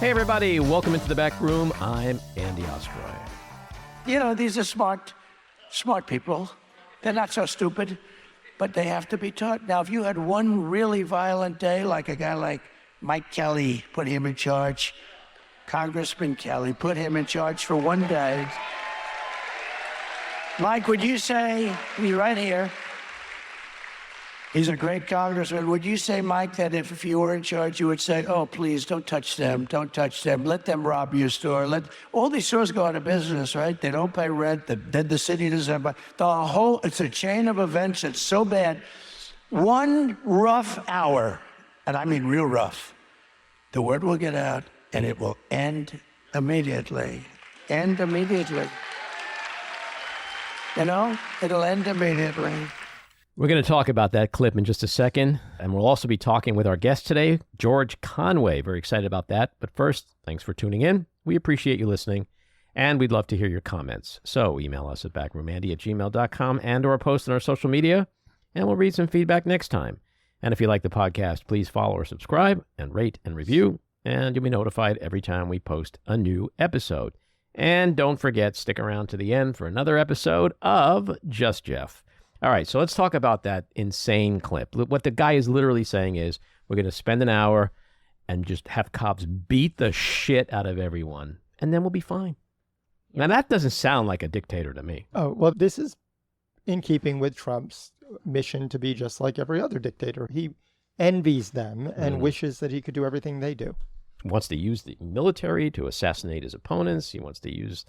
Hey, everybody. Welcome into the back room. I'm Andy Ostroy. You know, these are smart people. They're not so stupid, but they have to be taught. Now, if you had one really violent day, like a guy like Mike Kelly, put him in charge, Congressman Kelly, put him in charge for one day. Mike, would you say, he's right here, he's a great congressman. Would you say, Mike, that if you were in charge, you would say, oh, please, don't touch them, let them rob your store. All these stores go out of business, right? They don't pay rent, then the city doesn't buy. It's a chain of events that's so bad. One rough hour, and I mean real rough, the word will get out and it will end immediately. End immediately. You know, it'll end immediately. We're going to talk about that clip in just a second, and we'll also be talking with our guest today, George Conway. Very excited about that. But first, thanks for tuning in. We appreciate you listening, and we'd love to hear your comments. So email us at backroomandy@gmail.com and/or post on our social media, and we'll read some feedback next time. And if you like the podcast, please follow or subscribe and rate and review, and you'll be notified every time we post a new episode. And don't forget, stick around to the end for another episode of Just Jeff. All right, so let's talk about that insane clip. What the guy is literally saying is, we're going to spend an hour and just have cops beat the shit out of everyone, and then we'll be fine. Now, that doesn't sound like a dictator to me. Oh, well, this is in keeping with Trump's mission to be just like every other dictator. He envies them and wishes that he could do everything they do. He wants to use the military to assassinate his opponents. He wants to use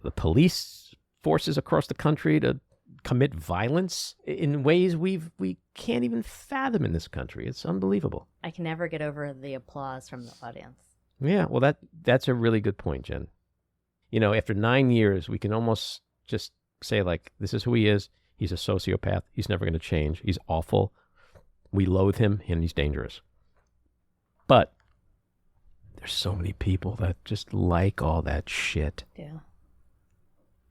the police forces across the country to commit violence in ways we can't even fathom in this country. It's unbelievable. I can never get over the applause from the audience. Yeah, well, that's a really good point, Jen. You know, after 9 years, we can almost just say, like, this is who he is. He's a sociopath. He's never going to change. He's awful. We loathe him, and he's dangerous. But there's so many people that just like all that shit. Yeah.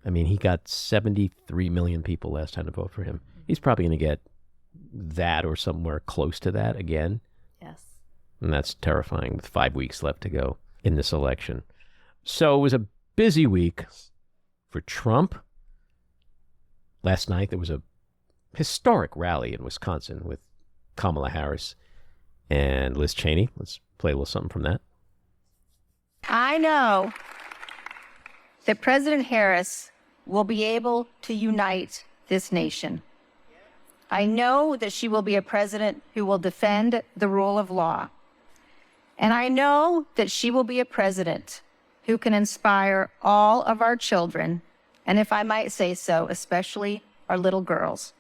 I mean, he got 73 million people last time to vote for him. He's probably going to get that or somewhere close to that again. Yes. And that's terrifying with 5 weeks left to go in this election. So it was a busy week for Trump. Last night, there was a historic rally in Wisconsin with Kamala Harris and Liz Cheney. Let's play a little something from that. I know that President Harris will be able to unite this nation. I know that she will be a president who will defend the rule of law. And I know that she will be a president who can inspire all of our children, and if I might say so, especially our little girls.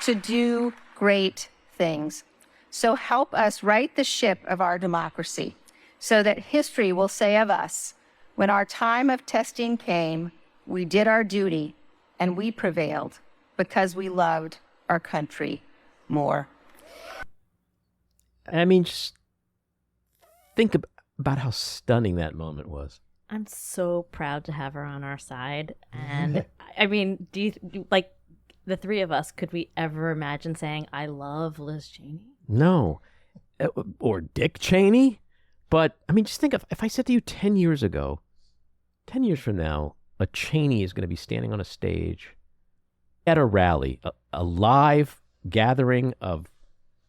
To do great things. So help us right the ship of our democracy so that history will say of us, when our time of testing came, we did our duty and we prevailed because we loved our country more. I mean, just think about how stunning that moment was. I'm so proud to have her on our side. And I mean, like the three of us, could we ever imagine saying, I love Liz Cheney? No. Or Dick Cheney? But, I mean, just think of, if I said to you 10 years ago, 10 years from now, a Cheney is going to be standing on a stage at a rally, a live gathering of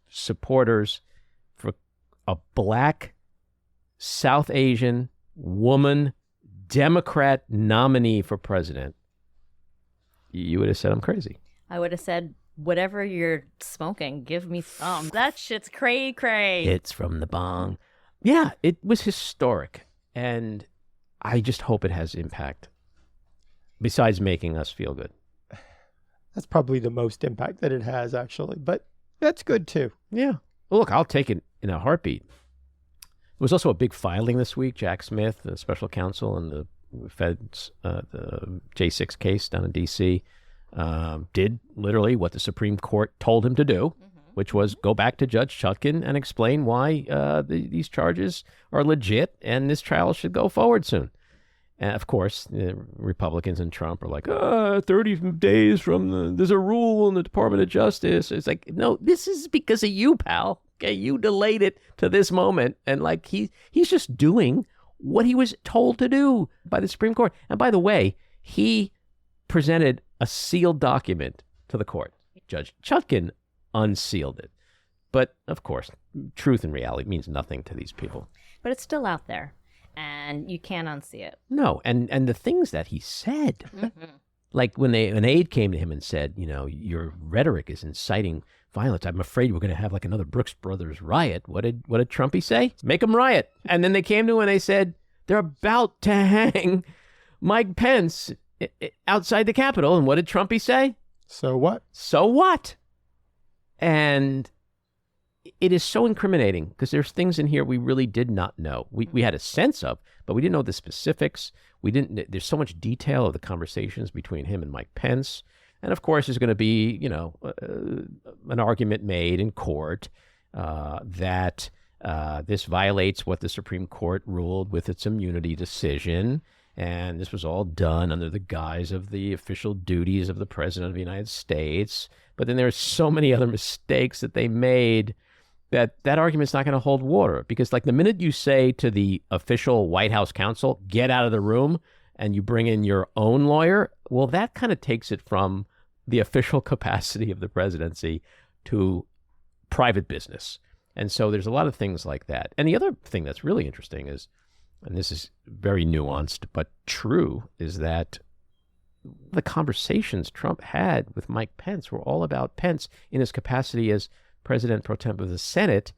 supporters for a black South Asian woman Democrat nominee for president, you would have said I'm crazy. I would have said, whatever you're smoking, give me some. That shit's cray-cray. It's from the bong. Yeah, it was historic. And I just hope it has impact. Besides making us feel good. That's probably the most impact that it has, actually. But that's good, too. Yeah. Well, look, I'll take it in a heartbeat. There was also a big filing this week. Jack Smith, the special counsel in the Fed's the J6 case down in D.C., did literally what the Supreme Court told him to do, which was go back to Judge Chutkan and explain why these charges are legit and this trial should go forward soon. And of course, Republicans and Trump are like, 30 days from there's a rule in the Department of Justice. It's like, no, this is because of you, pal. Okay, you delayed it to this moment. And like he's just doing what he was told to do by the Supreme Court. And by the way, he presented a sealed document to the court. Judge Chutkan unsealed it. But of course, truth and reality means nothing to these people. But it's still out there, and you can't unsee it. No, and the things that he said, like when an aide came to him and said, your rhetoric is inciting violence. I'm afraid we're going to have like another Brooks Brothers riot. What did Trumpy say? Make them riot. And then they came to him and they said, they're about to hang Mike Pence outside the Capitol. And what did Trumpy say? So what? So what? And it is so incriminating because there's things in here we really did not know. We had a sense of, but we didn't know the specifics. There's so much detail of the conversations between him and Mike Pence. And of course, there's going to be, an argument made in court that this violates what the Supreme Court ruled with its immunity decision. And this was all done under the guise of the official duties of the President of the United States. But then there's so many other mistakes that they made that argument's not going to hold water. Because like the minute you say to the official White House counsel, get out of the room, and you bring in your own lawyer, well, that kind of takes it from the official capacity of the presidency to private business. And so there's a lot of things like that. And the other thing that's really interesting is, and this is very nuanced but true, is that the conversations Trump had with Mike Pence were all about Pence in his capacity as President pro tempore of the Senate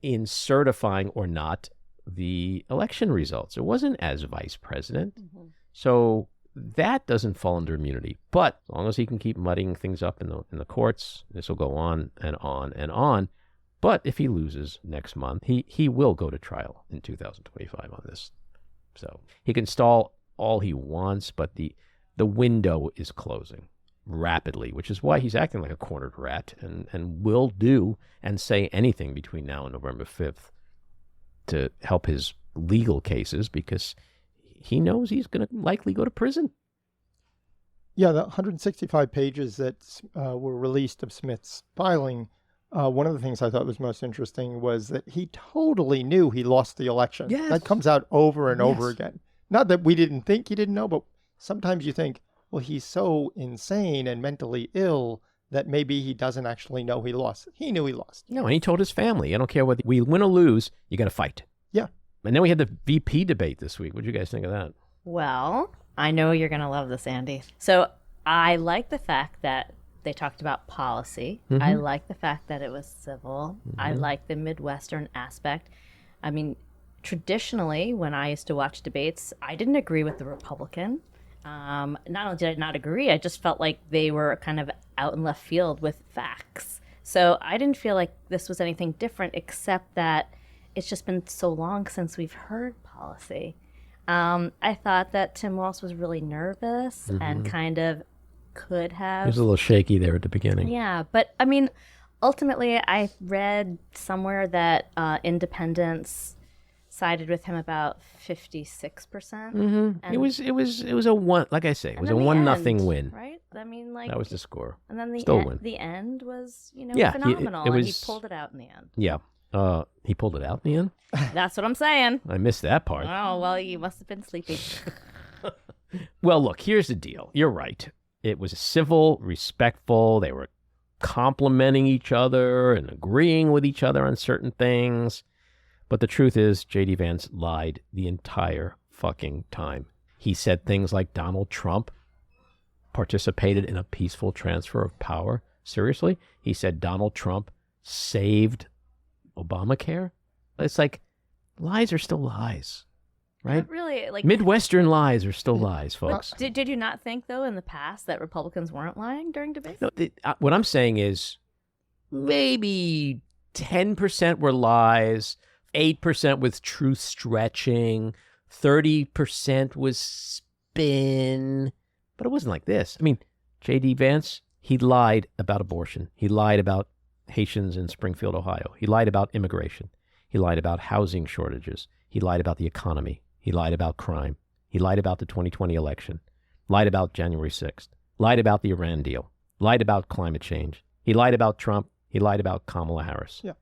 in certifying or not the election results. It wasn't as vice president. Mm-hmm. So that doesn't fall under immunity. But as long as he can keep muddying things up in the courts, this will go on and on and on. But if he loses next month, he will go to trial in 2025 on this. So he can stall all he wants, but the window is closing rapidly, which is why he's acting like a cornered rat and will do and say anything between now and November 5th to help his legal cases, because he knows he's going to likely go to prison. Yeah, the 165 pages that were released of Smith's filing, one of the things I thought was most interesting was that he totally knew he lost the election. Yes. That comes out over and over again. Not that we didn't think he didn't know, but sometimes you think, well, he's so insane and mentally ill that maybe he doesn't actually know he lost. He knew he lost. No, and he told his family, I don't care whether we win or lose, you got to fight. Yeah. And then we had the VP debate this week. What did you guys think of that? Well, I know you're going to love this, Andy. So I like the fact that they talked about policy. Mm-hmm. I like the fact that it was civil. Mm-hmm. I like the Midwestern aspect. I mean, traditionally, when I used to watch debates, I didn't agree with the Republican. Not only did I not agree, I just felt like they were kind of out in left field with facts. So I didn't feel like this was anything different, except that it's just been so long since we've heard policy. I thought that Tim Walz was really nervous and kind of could have... He was a little shaky there at the beginning. Yeah, but I mean, ultimately, I read somewhere that independents sided with him about 56%. Mm-hmm. It was a one, like I say, it was a 1-0 win. Right? I mean, like that was the score. And then the end was, phenomenal. He pulled it out in the end. Yeah. He pulled it out in the end? That's what I'm saying. I missed that part. Oh, well, you must have been sleeping. Well, look, here's the deal. You're right. It was civil, respectful. They were complimenting each other and agreeing with each other on certain things. But the truth is, J.D. Vance lied the entire fucking time. He said things like Donald Trump participated in a peaceful transfer of power. Seriously? He said Donald Trump saved Obamacare? It's like, lies are still lies, right? Not really, like Midwestern lies are still lies, folks. Did you not think, though, in the past that Republicans weren't lying during debates? No, what I'm saying is maybe 10% were lies, 8% was truth stretching, 30% was spin, but it wasn't like this. I mean, J.D. Vance, he lied about abortion. He lied about Haitians in Springfield, Ohio. He lied about immigration. He lied about housing shortages. He lied about the economy. He lied about crime. He He lied about the 2020 election, lied about January 6th, lied about the Iran deal, lied about climate change. He lied about Trump. He lied about Kamala Harris. Yeah.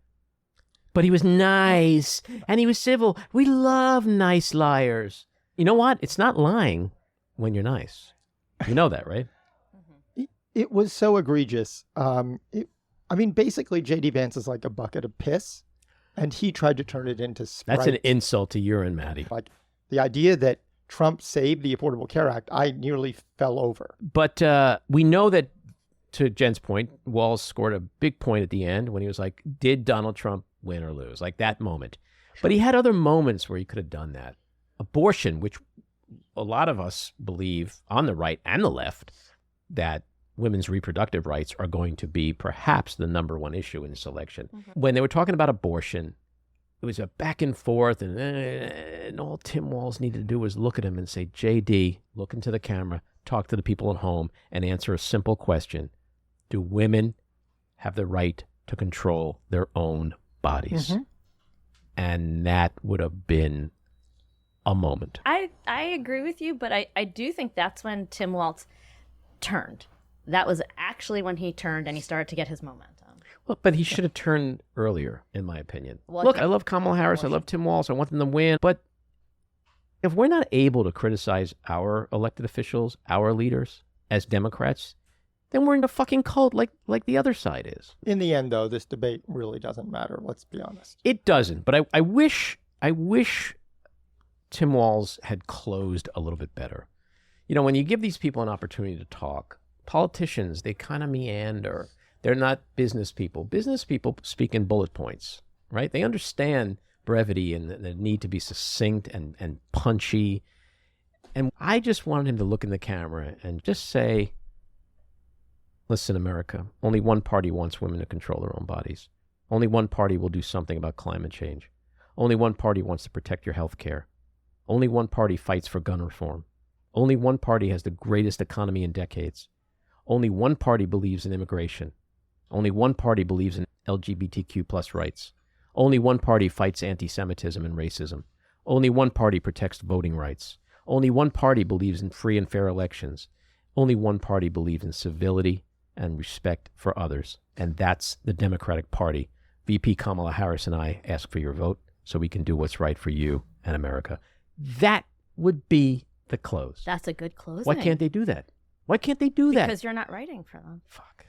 But he was nice and he was civil. We love nice liars. You know what? It's not lying when you're nice. You know that, right? It was so egregious. Basically, J.D. Vance is like a bucket of piss, and he tried to turn it into Sprite. That's an insult to urine, Matty. Like the idea that Trump saved the Affordable Care Act, I nearly fell over. But we know that, to Jen's point, Walz scored a big point at the end when he was like, did Donald Trump win or lose? Like that moment. But he had other moments where he could have done that. Abortion, which a lot of us believe on the right and the left, that women's reproductive rights are going to be perhaps the number one issue in this election. Mm-hmm. When they were talking about abortion, it was a back and forth, and all Tim Walz needed to do was look at him and say, JD, look into the camera, talk to the people at home, and answer a simple question. Do women have the right to control their own bodies? Mm-hmm. And that would have been a moment. I agree with you, but I do think that's when Tim Walz turned. That was actually when he turned and he started to get his momentum. Well, but he should have turned earlier, in my opinion. Look, I love Kamala Harris. I love Tim Walz. I want them to win. But if we're not able to criticize our elected officials, our leaders, as Democrats, then we're in a fucking cult like the other side is. In the end, though, this debate really doesn't matter. Let's be honest. It doesn't. But I wish Tim Walz had closed a little bit better. You know, when you give these people an opportunity to talk, politicians, they kind of meander. They're not business people. Business people speak in bullet points, right? They understand brevity and the need to be succinct and punchy. And I just wanted him to look in the camera and just say, listen, America, only one party wants women to control their own bodies. Only one party will do something about climate change. Only one party wants to protect your health care. Only one party fights for gun reform. Only one party has the greatest economy in decades. Only one party believes in immigration. Only one party believes in LGBTQ plus rights. Only one party fights anti-Semitism and racism. Only one party protects voting rights. Only one party believes in free and fair elections. Only one party believes in civility and respect for others. And that's the Democratic Party. VP Kamala Harris and I ask for your vote so we can do what's right for you and America. That would be the close. That's a good closing. Why can't they do that? Why can't they do that? Because you're not writing for them. Fuck.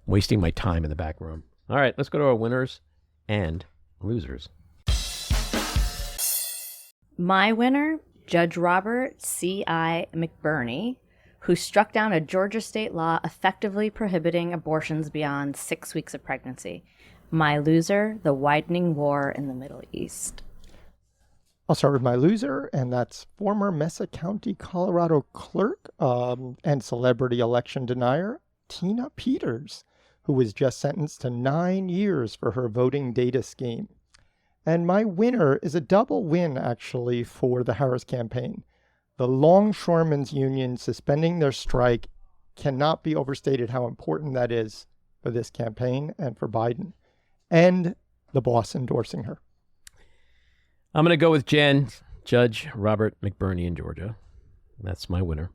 Wasting my time in the back room. All right, let's go to our winners and losers. My winner, Judge Robert C.I. McBurney, who struck down a Georgia state law effectively prohibiting abortions beyond 6 weeks of pregnancy. My loser, the widening war in the Middle East. I'll start with my loser, and that's former Mesa County, Colorado clerk and celebrity election denier, Tina Peters, who was just sentenced to 9 years for her voting data scheme. And my winner is a double win, actually, for the Harris campaign. The Longshoremen's Union suspending their strike cannot be overstated how important that is for this campaign and for Biden, and the boss endorsing her. I'm going to go with Jen, Judge Robert McBurney in Georgia. That's my winner.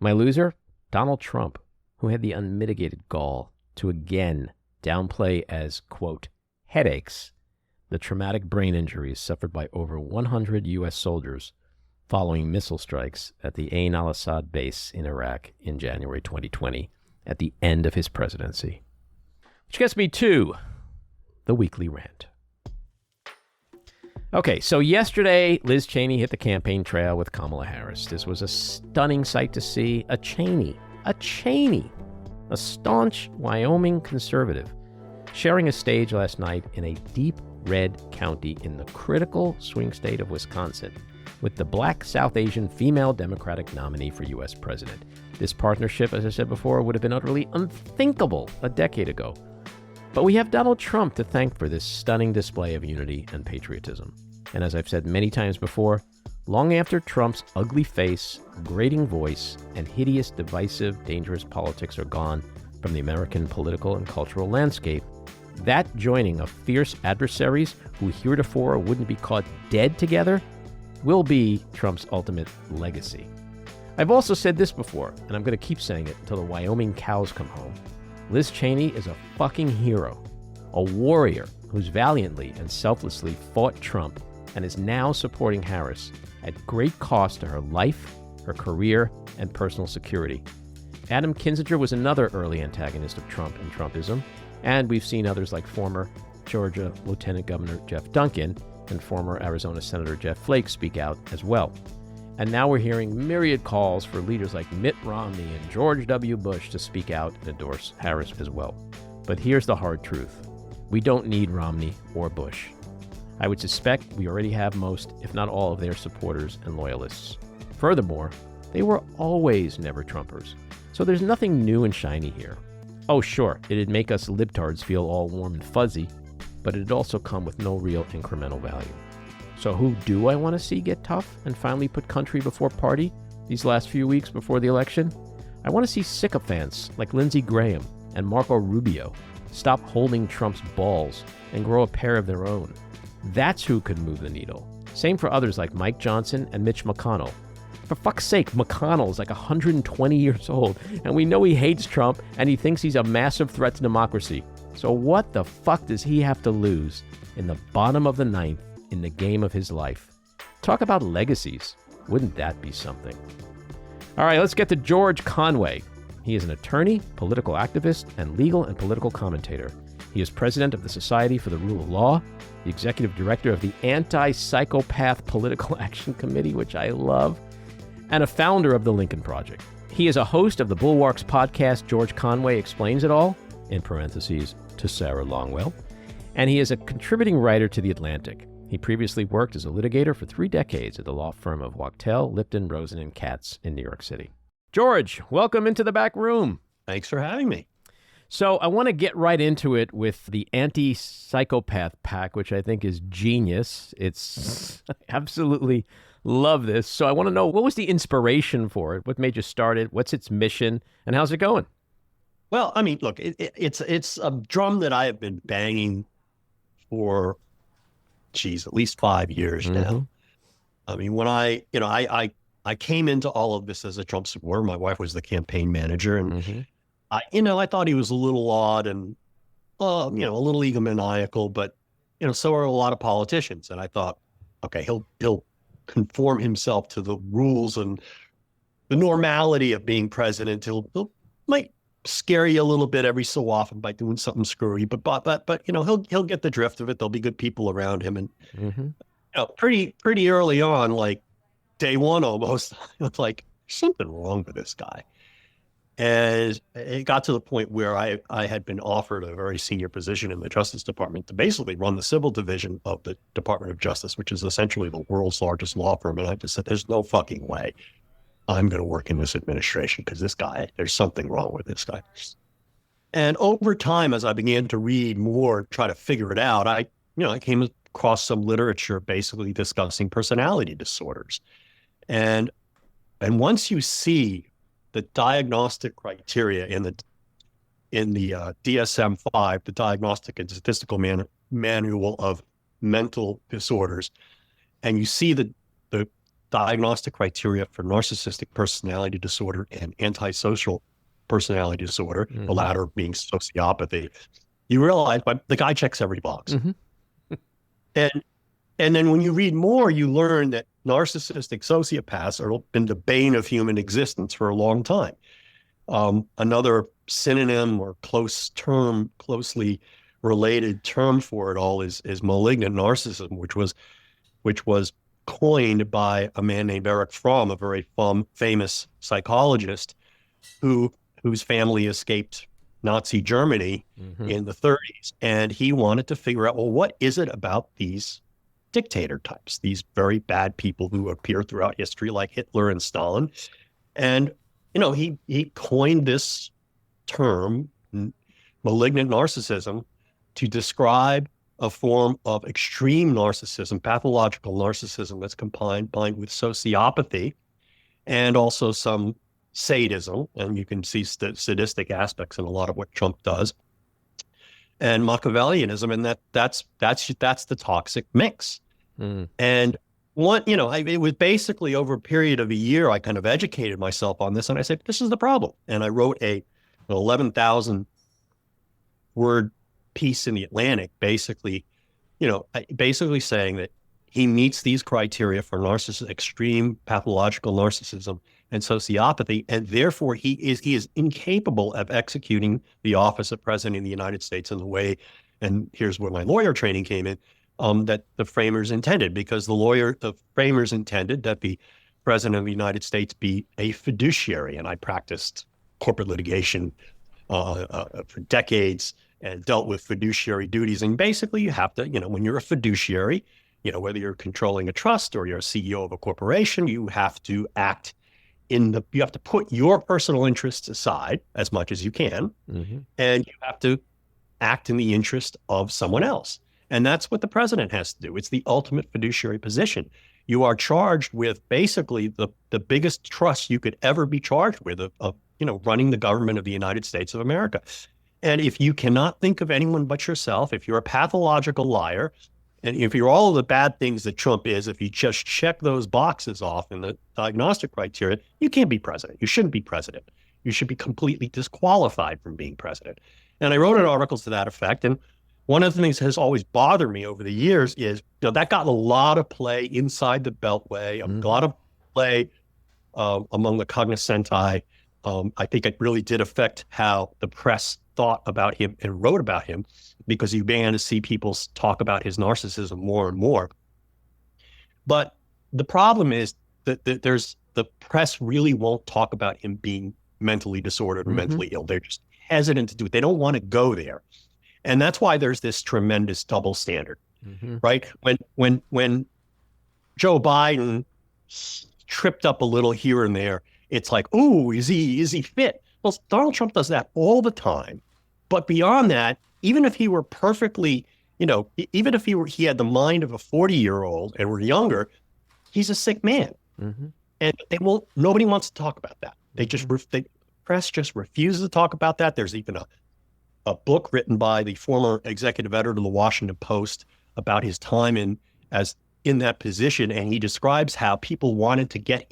My loser, Donald Trump, who had the unmitigated gall to again downplay as, quote, headaches, the traumatic brain injuries suffered by over 100 U.S. soldiers following missile strikes at the Ain al-Assad base in Iraq in January 2020 at the end of his presidency. Which gets me to the weekly rant. Okay, so yesterday, Liz Cheney hit the campaign trail with Kamala Harris. This was a stunning sight to see. A Cheney, a staunch Wyoming conservative, sharing a stage last night in a deep red county in the critical swing state of Wisconsin with the Black South Asian female Democratic nominee for U.S. president. This partnership, as I said before, would have been utterly unthinkable a decade ago. But we have Donald Trump to thank for this stunning display of unity and patriotism. And as I've said many times before, long after Trump's ugly face, grating voice, and hideous, divisive, dangerous politics are gone from the American political and cultural landscape, that joining of fierce adversaries who heretofore wouldn't be caught dead together will be Trump's ultimate legacy. I've also said this before, and I'm going to keep saying it until the Wyoming cows come home. Liz Cheney is a fucking hero, a warrior who's valiantly and selflessly fought Trump and is now supporting Harris at great cost to her life, her career, and personal security. Adam Kinzinger was another early antagonist of Trump and Trumpism, and we've seen others like former Georgia Lieutenant Governor Jeff Duncan and former Arizona Senator Jeff Flake speak out as well. And now we're hearing myriad calls for leaders like Mitt Romney and George W. Bush to speak out and endorse Harris as well. But here's the hard truth. We don't need Romney or Bush. I would suspect we already have most, if not all, of their supporters and loyalists. Furthermore, they were always never Trumpers. So there's nothing new and shiny here. Oh, sure, it'd make us libtards feel all warm and fuzzy, but it'd also come with no real incremental value. So who do I want to see get tough and finally put country before party these last few weeks before the election? I want to see sycophants like Lindsey Graham and Marco Rubio stop holding Trump's balls and grow a pair of their own. That's who could move the needle. Same for others like Mike Johnson and Mitch McConnell. For fuck's sake, McConnell's like 120 years old, and we know he hates Trump and he thinks he's a massive threat to democracy. So what the fuck does he have to lose in the bottom of the ninth in the game of his life? Talk about legacies. Wouldn't that be something? All right, let's get to George Conway. He is an attorney, political activist, and legal and political commentator. He is president of the Society for the Rule of Law, the executive director of the Anti-Psychopath Political Action Committee, which I love, and a founder of the Lincoln Project. He is a host of the Bulwark's podcast, George Conway Explains It All, in parentheses, to Sarah Longwell, and he is a contributing writer to The Atlantic. He previously worked as a litigator for 3 decades at the law firm of Wachtell, Lipton, Rosen Katz in New York City. George, welcome into the back room. Thanks for having me. So I want to get right into it with the Anti-Psychopath pack, which I think is genius. It's absolutely love this. So I want to know, what was the inspiration for it? What made you start it? What's its mission? And how's it going? Well, I mean, look, it's a drum that I have been banging for, at least 5 years now. I mean, when I came into all of this as a Trump supporter. My wife was the campaign manager, and I thought he was a little odd and, a little egomaniacal, but, so are a lot of politicians. And I thought, okay, he'll conform himself to the rules and the normality of being president. He'll might scare you a little bit every so often by doing something screwy, but he'll get the drift of it. There'll be good people around him, and pretty early on, like day one almost, it's like something wrong with this guy. And it got to the point where I had been offered a very senior position in the Justice Department to basically run the civil division of the Department of Justice, which is essentially the world's largest law firm. And I just said, there's no fucking way I'm going to work in this administration, because this guy, there's something wrong with this guy. And over time, as I began to read more and try to figure it out, I came across some literature basically discussing personality disorders. And once you see the diagnostic criteria in the DSM-5, the Diagnostic and Statistical Manual of Mental Disorders, and you see the diagnostic criteria for narcissistic personality disorder and antisocial personality disorder, the latter being sociopathy, you realize the guy checks every box. And then when you read more, you learn that narcissistic sociopaths have been the bane of human existence for a long time. Another synonym or closely related term for it all is malignant narcissism, which was coined by a man named Erich Fromm, a very famous psychologist whose family escaped Nazi Germany in the 30s. And he wanted to figure out, well, what is it about these dictator types, these very bad people who appear throughout history like Hitler and Stalin? And, he coined this term, malignant narcissism, to describe a form of extreme narcissism, pathological narcissism that's combined with sociopathy and also some sadism. And you can see sadistic aspects in a lot of what Trump does, and Machiavellianism. And that's the toxic mix. And it was basically over a period of a year, I kind of educated myself on this, and I said, this is the problem. And I wrote an 11,000 word piece in the Atlantic, basically saying that he meets these criteria for extreme pathological narcissism and sociopathy, and therefore he is incapable of executing the office of President of the United States in the way, and here's where my lawyer training came in, that the framers intended, because the framers intended that the President of the United States be a fiduciary. And I practiced corporate litigation for decades and dealt with fiduciary duties. And basically you have to, when you're a fiduciary, whether you're controlling a trust or you're a CEO of a corporation, you have to act you have to put your personal interests aside as much as you can, and you have to act in the interest of someone else. And that's what the president has to do. It's the ultimate fiduciary position. You are charged with basically the biggest trust you could ever be charged with of running the government of the United States of America. And if you cannot think of anyone but yourself, if you're a pathological liar, and if you're all of the bad things that Trump is, if you just check those boxes off in the diagnostic criteria, you can't be president. You shouldn't be president. You should be completely disqualified from being president. And I wrote an article to that effect. And one of the things that has always bothered me over the years is, that got a lot of play inside the Beltway, a lot of play among the cognoscenti. I think it really did affect how the press thought about him and wrote about him, because you began to see people talk about his narcissism more and more. But the problem is that the press really won't talk about him being mentally disordered or mentally ill. They're just hesitant to do it. They don't want to go there. And that's why there's this tremendous double standard, right? When Joe Biden tripped up a little here and there, it's like, ooh, is he fit? Well, Donald Trump does that all the time. But beyond that, even if he were perfectly, even if he had the mind of a 40-year-old and were younger, he's a sick man. And nobody wants to talk about that. The press just refuses to talk about that. There's even a book written by the former executive editor of the Washington Post about his time in that position. And he describes how people wanted to get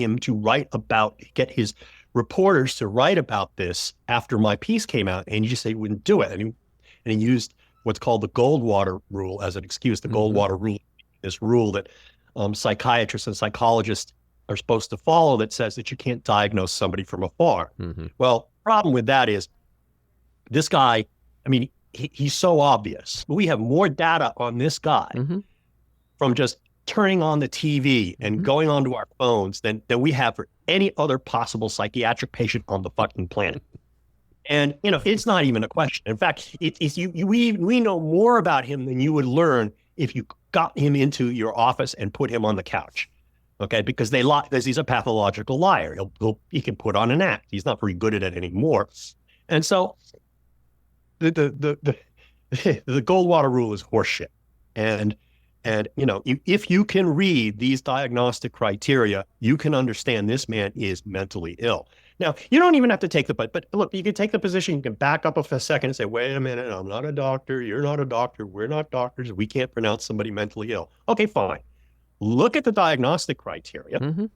his reporters to write about this after my piece came out, and he just said he wouldn't do it. And he used what's called the Goldwater rule as an excuse. The Goldwater rule, this rule that psychiatrists and psychologists are supposed to follow, that says that you can't diagnose somebody from afar. Well, the problem with that is this guy, he's so obvious. We have more data on this guy from just turning on the TV and going onto our phones than we have for any other possible psychiatric patient on the fucking planet. And, it's not even a question. In fact, we know more about him than you would learn if you got him into your office and put him on the couch. Okay, because he's a pathological liar. He can put on an act. He's not very good at it anymore. And so the Goldwater rule is horseshit. And if you can read these diagnostic criteria, you can understand this man is mentally ill. Now, you don't even have to take but look, you can take the position, you can back up a second and say, wait a minute, I'm not a doctor, you're not a doctor, we're not doctors, we can't pronounce somebody mentally ill. Okay, fine. Look at the diagnostic criteria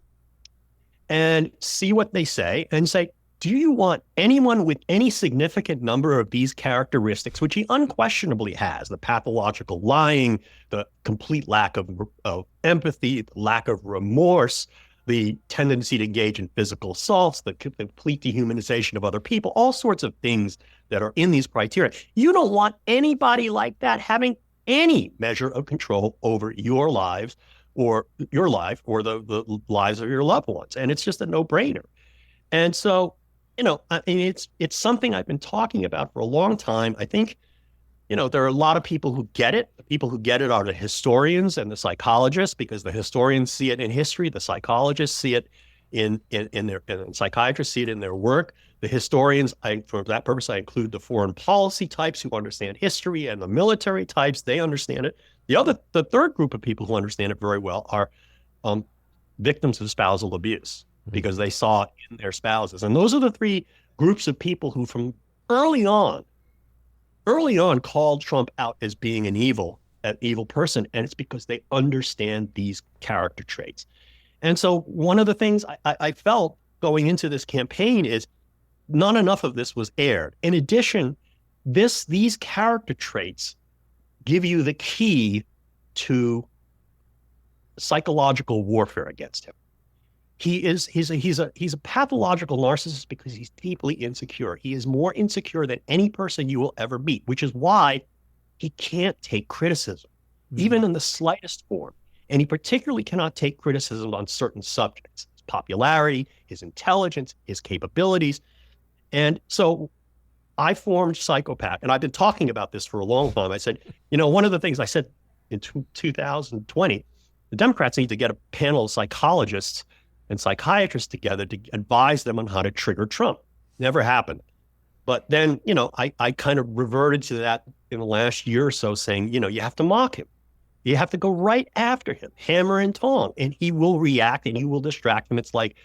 and see what they say and say, do you want anyone with any significant number of these characteristics, which he unquestionably has, the pathological lying, the complete lack of empathy, the lack of remorse, the tendency to engage in physical assaults, the complete dehumanization of other people, all sorts of things that are in these criteria. You don't want anybody like that having any measure of control over your lives or your life or the lives of your loved ones. And it's just a no-brainer. And so, it's something I've been talking about for a long time. I think, there are a lot of people who get it. The people who get it are the historians and the psychologists, because the historians see it in history. The psychologists see it in psychiatrists see it in their work. The historians, for that purpose, I include the foreign policy types who understand history, and the military types, they understand it. The third group of people who understand it very well are victims of spousal abuse, because they saw it in their spouses. And those are the three groups of people who from early on called Trump out as being an evil, an evil person, and it's because they understand these character traits. And so one of the things I felt going into this campaign is not enough of this was aired. In addition, these character traits give you the key to psychological warfare against him. He's a pathological narcissist because he's deeply insecure. He is more insecure than any person you will ever meet, which is why he can't take criticism, even in the slightest form. And he particularly cannot take criticism on certain subjects, his popularity, his intelligence, his capabilities. And so I formed Psychopath, and I've been talking about this for a long time. I said, one of the things I said in 2020, the Democrats need to get a panel of psychologists and psychiatrists together to advise them on how to trigger Trump. Never happened. But then, I kind of reverted to that in the last year or so, saying, you have to mock him. You have to go right after him, hammer and tong, and he will react and you will distract him. It's like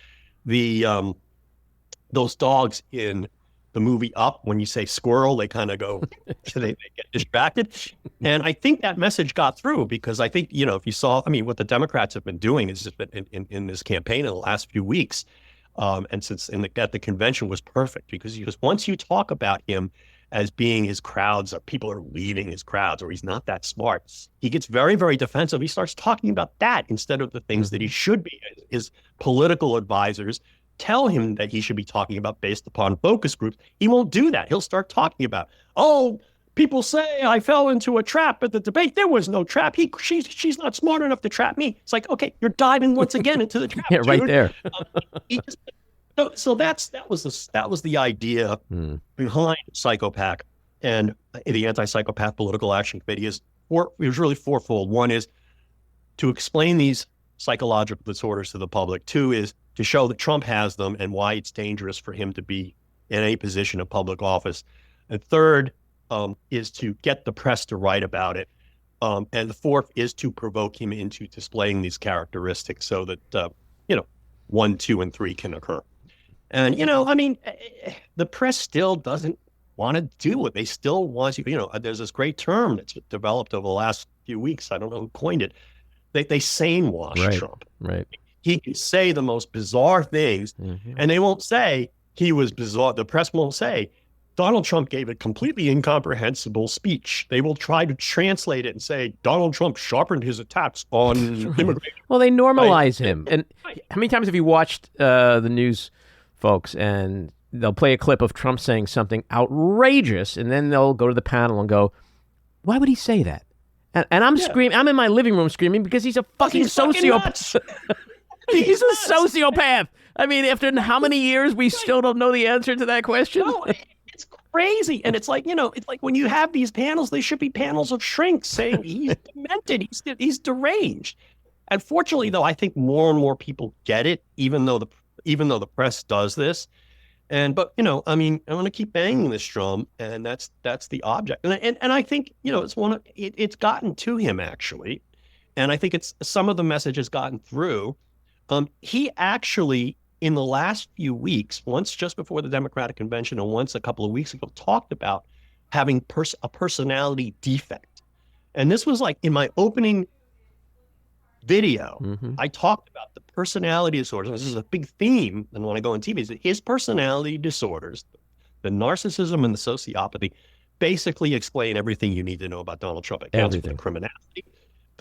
those dogs in the movie Up, when you say squirrel, they kind of go, they get distracted. And I think that message got through because I think, if you saw, what the Democrats have been doing is just in this campaign in the last few weeks, and since at the convention was perfect because once you talk about him as being his crowds, or people are leaving his crowds, or he's not that smart, he gets very, very defensive. He starts talking about that instead of the things that he should be. His political advisors tell him that he should be talking about based upon focus groups. He won't do that. He'll start talking about, people say I fell into a trap at the debate. There was no trap. She's not smart enough to trap me. It's like, okay, you're diving once again into the trap. Yeah, right there. So that was the idea behind Psychopath and the Anti-Psychopath Political Action Committee. It was really fourfold. One is to explain these psychological disorders to the public. Two is to show that Trump has them and why it's dangerous for him to be in any position of public office. And third is to get the press to write about it. And the fourth is to provoke him into displaying these characteristics so that, 1, 2, and 3 can occur. And, the press still doesn't want to do it. They still want you, there's this great term that's developed over the last few weeks. I don't know who coined it. They sane wash Trump. Right. He can say the most bizarre things, and they won't say he was bizarre. The press won't say Donald Trump gave a completely incomprehensible speech. They will try to translate it and say Donald Trump sharpened his attacks on immigration. Well, they normalize him. And how many times have you watched the news, folks, and they'll play a clip of Trump saying something outrageous, and then they'll go to the panel and go, why would he say that? And I'm screaming. I'm in my living room screaming because he's a fucking sociopath. He's a sociopath. After how many years, we still don't know the answer to that question? No, it's crazy. And it's like, it's like when you have these panels, they should be panels of shrinks saying he's demented, he's deranged. And fortunately, though, I think more and more people get it, even though the press does this. But I want to keep banging this drum, and that's the object. And I think, it's gotten to him, actually. And I think some of the message has gotten through. He actually, in the last few weeks, once just before the Democratic Convention and once a couple of weeks ago, talked about having a personality defect. And this was like in my opening video, I talked about the personality disorders. This is a big theme, and when I go on TV, is that his personality disorders, the narcissism and the sociopathy, basically explain everything you need to know about Donald Trump. It accounts for the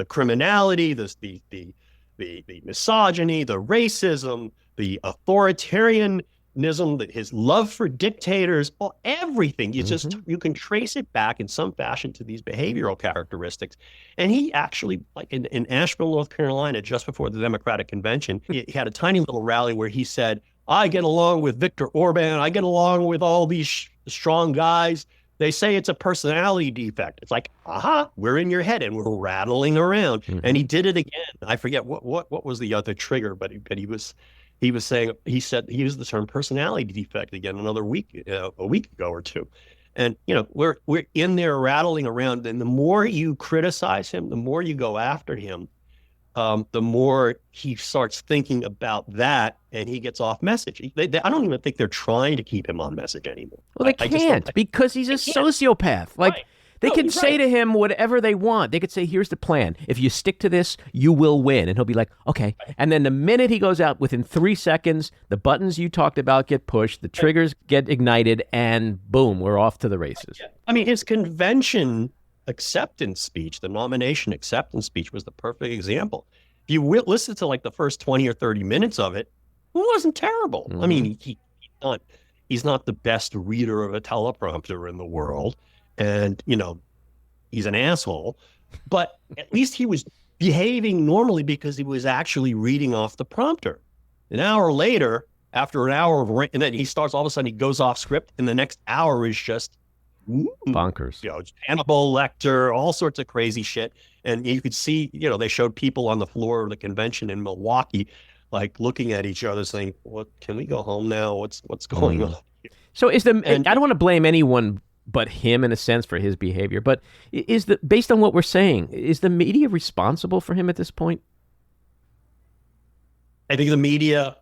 criminality, the misogyny, the racism, the authoritarianism, his love for dictators, everything. You can trace it back in some fashion to these behavioral characteristics. And he actually, like in Asheville, North Carolina, just before the Democratic Convention, he had a tiny little rally where he said, I get along with Viktor Orban. I get along with all these strong guys. They say it's a personality defect. It's like, we're in your head and we're rattling around. And he did it again. I forget what was the other trigger, but he said he used the term personality defect again a week ago or two. And, we're in there rattling around. And the more you criticize him, the more you go after him, the more he starts thinking about that and he gets off message. I don't even think they're trying to keep him on message anymore. Well, they can't because he's a sociopath. They could say to him whatever they want. They could say, here's the plan. If you stick to this, you will win. And he'll be like, okay. And then the minute he goes out, within 3 seconds, the buttons you talked about get pushed, the triggers get ignited, and boom, we're off to the races. I mean, his convention acceptance speech, the nomination acceptance speech, was the perfect example. If you listen to like the first 20 or 30 minutes of it, it wasn't terrible. I mean, he's not the best reader of a teleprompter in the world. And, you know, he's an asshole, but at least he was behaving normally because he was actually reading off the prompter. An hour later, after an hour of and then he starts, all of a sudden he goes off script, and the next hour is just bonkers. You know, Hannibal Lecter, all sorts of crazy shit. And you could see, you know, they showed people on the floor of the convention in Milwaukee, like looking at each other saying, "What, can we go home now? What's going on?" So I don't want to blame anyone but him in a sense for his behavior, but based on what we're saying, is the media responsible for him at this point? I think the media,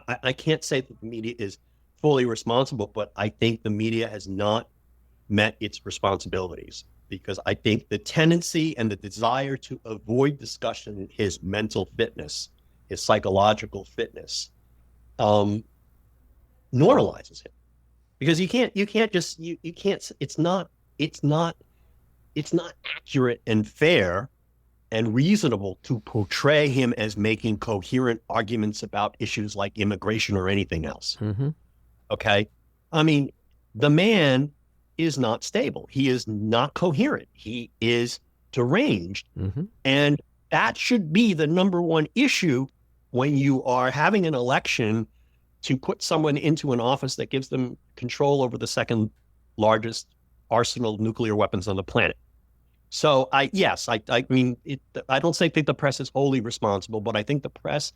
I can't say that the media is fully responsible, but I think the media has not met its responsibilities, because I think the tendency and the desire to avoid discussion his mental fitness, his psychological fitness, normalizes him. Because you can't it's not accurate and fair and reasonable to portray him as making coherent arguments about issues like immigration or anything else. Okay? I mean, the man is not stable. He is not coherent. He is deranged. And that should be the number one issue when you are having an election to put someone into an office that gives them control over the second largest arsenal of nuclear weapons on the planet. So I mean, I don't think the press is wholly responsible, but I think the press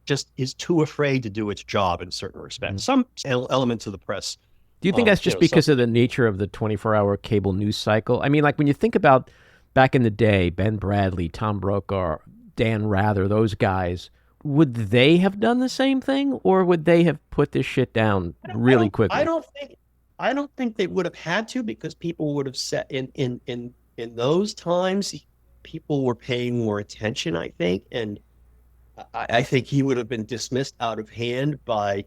just is too afraid to do its job in certain respects. Some elements of the press. Do you think that's just because of the nature of the 24-hour cable news cycle? I mean, like when you think about back in the day, Ben Bradley, Tom Brokaw, Dan Rather, those guys, would they have done the same thing, or would they have put this shit down really quickly? I don't think they would have had to, because people would have said in those times, people were paying more attention, I think, and I think he would have been dismissed out of hand by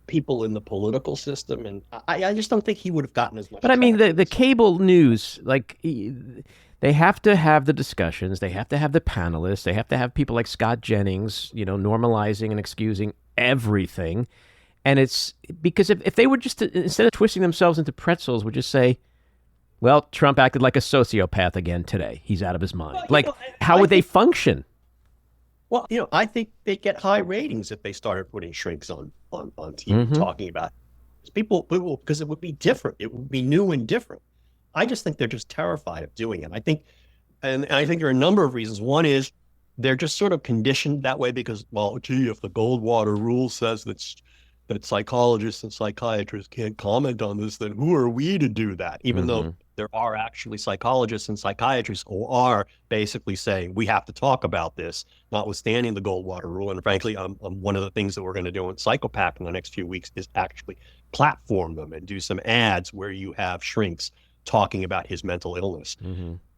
people in the political system, and I just don't think he would have gotten as much. But I mean, the cable news, like, they have to have the discussions, they have to have the panelists, they have to have people like Scott Jennings, you know, normalizing and excusing everything. And it's because if they were just instead of twisting themselves into pretzels, would just say, well, Trump acted like a sociopath again today. He's out of his mind. Well, like, how would they function? Well, you know, I think they'd get high ratings if they started putting shrinks on TV talking about it. People, because it would be different. It would be new and different. I just think they're just terrified of doing it. I think there are a number of reasons. One is they're just sort of conditioned that way because, well, gee, if the Goldwater rule says that psychologists and psychiatrists can't comment on this, then who are we to do that? Even though there are actually psychologists and psychiatrists who are basically saying we have to talk about this, notwithstanding the Goldwater rule. And frankly, one of the things that we're going to do in Psychopath in the next few weeks is actually platform them and do some ads where you have shrinks talking about his mental illness.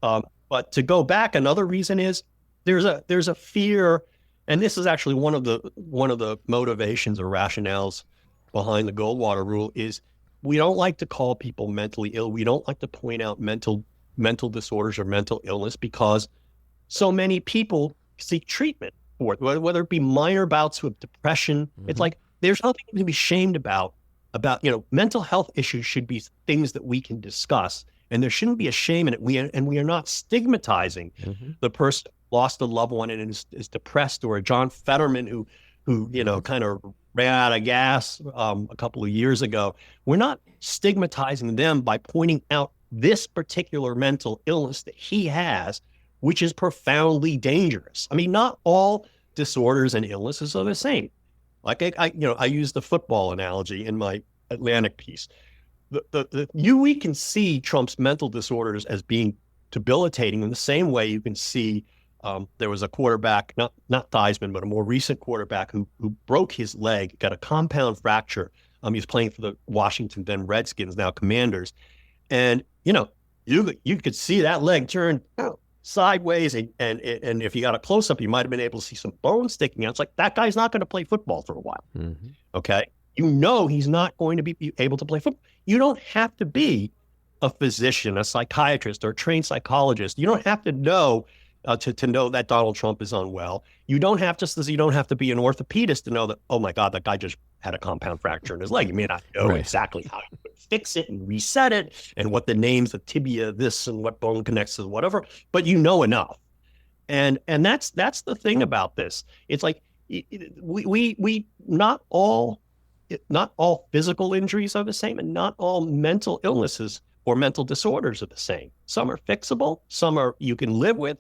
But to go back, another reason is there's a fear, and this is actually one of the motivations or rationales behind the Goldwater rule, is we don't like to call people mentally ill. We don't like to point out mental disorders or mental illness because so many people seek treatment for it, whether it be minor bouts with depression. It's like there's nothing to be ashamed about, you know, mental health issues should be things that we can discuss, and there shouldn't be a shame in it. We are not stigmatizing the person who lost a loved one and is depressed, or a John Fetterman who you know kind of ran out of gas a couple of years ago. We're not stigmatizing them by pointing out this particular mental illness that he has, which is profoundly dangerous. I mean, not all disorders and illnesses are the same. Like I use the football analogy in my Atlantic piece. We can see Trump's mental disorders as being debilitating in the same way you can see there was a quarterback, not Theismann, but a more recent quarterback who broke his leg, got a compound fracture. He's playing for the Washington then Redskins, now Commanders. And, you know, you could see that leg turn sideways, and if you got a close up, you might have been able to see some bones sticking out. It's like, that guy's not going to play football for a while. Mm-hmm. Okay, you know he's not going to be able to play football. You don't have to be a physician, a psychiatrist, or a trained psychologist. You don't have to know to know that Donald Trump is unwell. You don't have to be an orthopedist to know that, oh my God, that guy just had a compound fracture in his leg. You may not know exactly how to fix it and reset it and what the names of tibia, this, and what bone connects to whatever, but you know enough. And that's the thing about this. It's like, we not all physical injuries are the same, and not all mental illnesses or mental disorders are the same. Some are fixable, some are you can live with.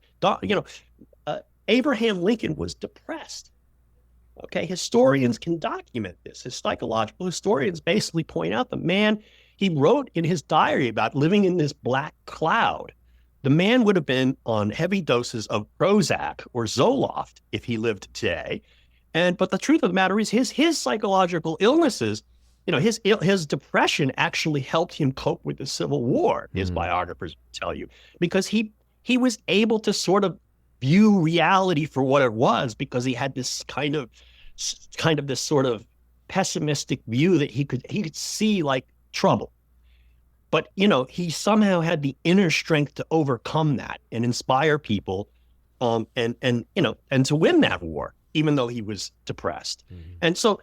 Abraham Lincoln was depressed. Okay, historians can document this. His psychological historians basically point out the man, he wrote in his diary about living in this black cloud. The man would have been on heavy doses of Prozac or Zoloft if he lived today. But the truth of the matter is his psychological illnesses, his depression actually helped him cope with the Civil War, his biographers tell you, because he was able to sort of view reality for what it was, because he had this kind of this sort of pessimistic view that he could see like trouble. But, he somehow had the inner strength to overcome that and inspire people and to win that war, even though he was depressed. Mm-hmm. And so,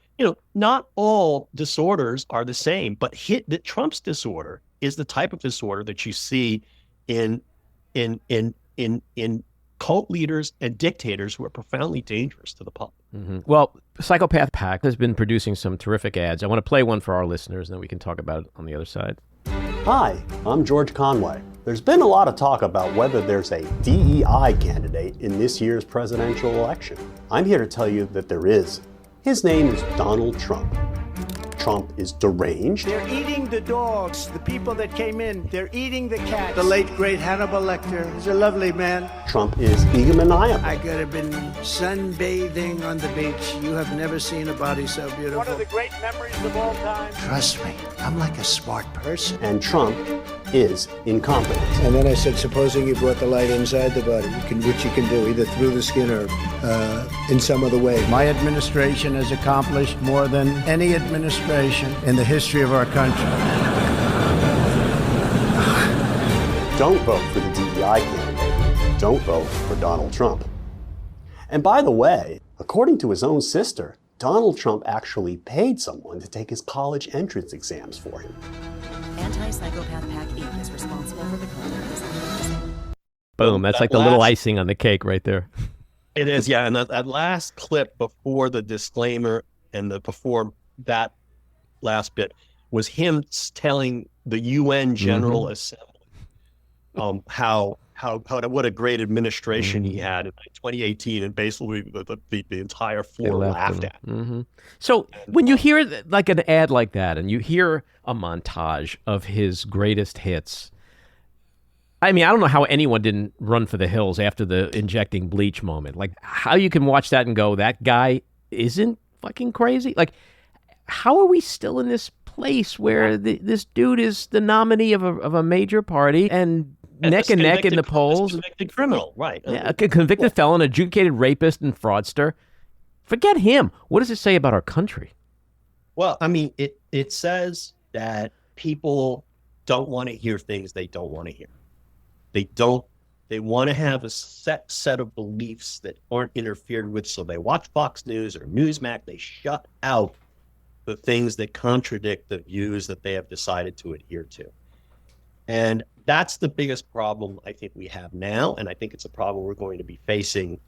not all disorders are the same, but Trump's disorder is the type of disorder that you see in cult leaders and dictators who are profoundly dangerous to the public. Mm-hmm. Well, Psychopath Pack has been producing some terrific ads. I want to play one for our listeners, and then we can talk about it on the other side. Hi, I'm George Conway. There's been a lot of talk about whether there's a DEI candidate in this year's presidential election. I'm here to tell you that there is. His name is Donald Trump. Trump is deranged. They're eating the dogs, the people that came in. They're eating the cats. The late, great Hannibal Lecter. He's a lovely man. Trump is egomaniacal. I could have been sunbathing on the beach. You have never seen a body so beautiful. One of the great memories of all time. Trust me, I'm like a smart person. And Trump is incompetent. And then I said, supposing you brought the light inside the body, which you can do, either through the skin or in some other way. My administration has accomplished more than any administration in the history of our country. Don't vote for the DEI candidate. Don't vote for Donald Trump. And by the way, according to his own sister, Donald Trump actually paid someone to take his college entrance exams for him. Anti-Psychopath Pack Inc. is responsible for the content of this. Boom, that's like the little icing on the cake right there. It is, yeah. And that last clip before the disclaimer and before that last bit was him telling the UN General Assembly what a great administration he had in 2018, and basically the entire floor laughed at. Mm-hmm. So when you hear like an ad like that, and you hear a montage of his greatest hits, I mean, I don't know how anyone didn't run for the hills after the injecting bleach moment. Like, how you can watch that and go, that guy isn't fucking crazy? Like, how are we still in this place where this dude is the nominee of a major party and neck and neck in the polls? Convicted criminal, right. Yeah, a convicted felon, adjudicated rapist and fraudster. Forget him. What does it say about our country? Well, I mean, it says that people don't want to hear things they don't want to hear. They want to have a set of beliefs that aren't interfered with, so they watch Fox News or Newsmax. They shut out the things that contradict the views that they have decided to adhere to. And that's the biggest problem I think we have now, and I think it's a problem we're going to be facing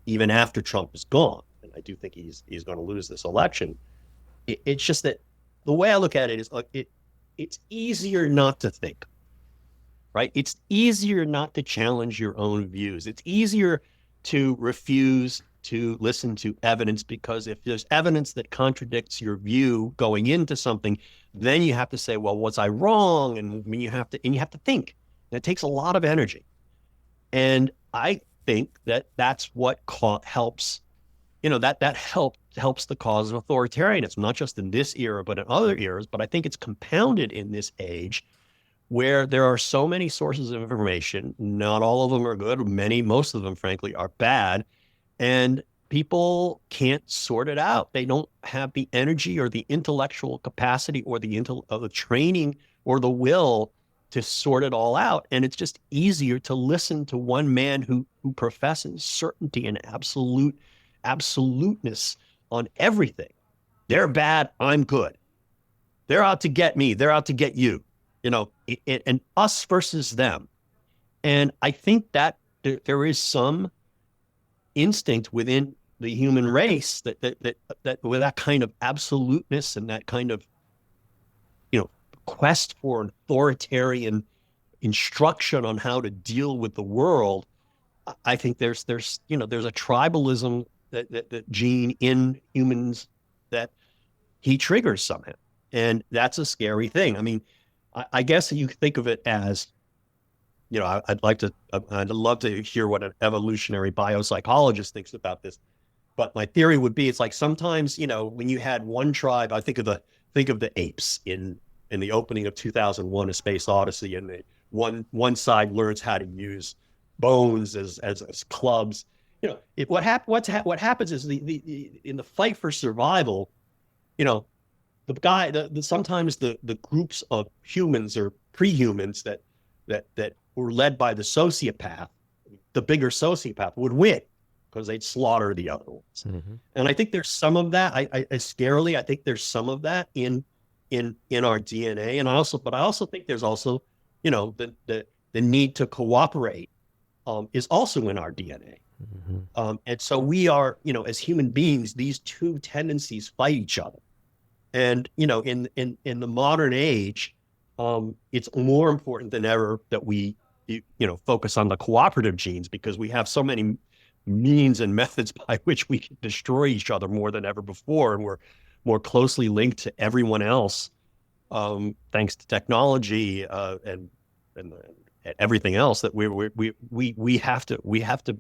even after Trump is gone. And I do think he's going to lose this election. It's just that the way I look at it is, it's easier not to think, right? It's easier not to challenge your own views. It's easier to refuse to listen to evidence, because if there's evidence that contradicts your view going into something, then you have to say, well, was I wrong? And you have to think. And it takes a lot of energy. And I think that that's what helps, that helps the cause of authoritarianism, not just in this era, but in other eras. But I think it's compounded in this age where there are so many sources of information. Not all of them are good. Most of them, frankly, are bad. And people can't sort it out. They don't have the energy or the intellectual capacity or the training or the will to sort it all out. And it's just easier to listen to one man who professes certainty and absoluteness on everything. They're bad, I'm good. They're out to get me, they're out to get you, and us versus them. And I think that there is some instinct within the human race that with that kind of absoluteness and that kind of quest for an authoritarian instruction on how to deal with the world. I think there's a tribalism that gene in humans that he triggers somehow, and that's a scary thing. I mean, I guess you could think of it as, I'd love to hear what an evolutionary biopsychologist thinks about this. But my theory would be, it's like sometimes, when you had one tribe, I think of the apes in the opening of 2001: A Space Odyssey, and one side learns how to use bones as clubs. What happens is in the fight for survival, sometimes the groups of humans or pre-humans that were led by the sociopath, the bigger sociopath would win because they'd slaughter the other ones. Mm-hmm. And I think there's some of that. I think there's some of that in our DNA. And I also think there's also, the need to cooperate is also in our DNA. Mm-hmm. And so we are, as human beings, these two tendencies fight each other. And, in the modern age, it's more important than ever that we, focus on the cooperative genes, because we have so many means and methods by which we can destroy each other more than ever before. And we're more closely linked to everyone else, thanks to technology and everything else, that we have to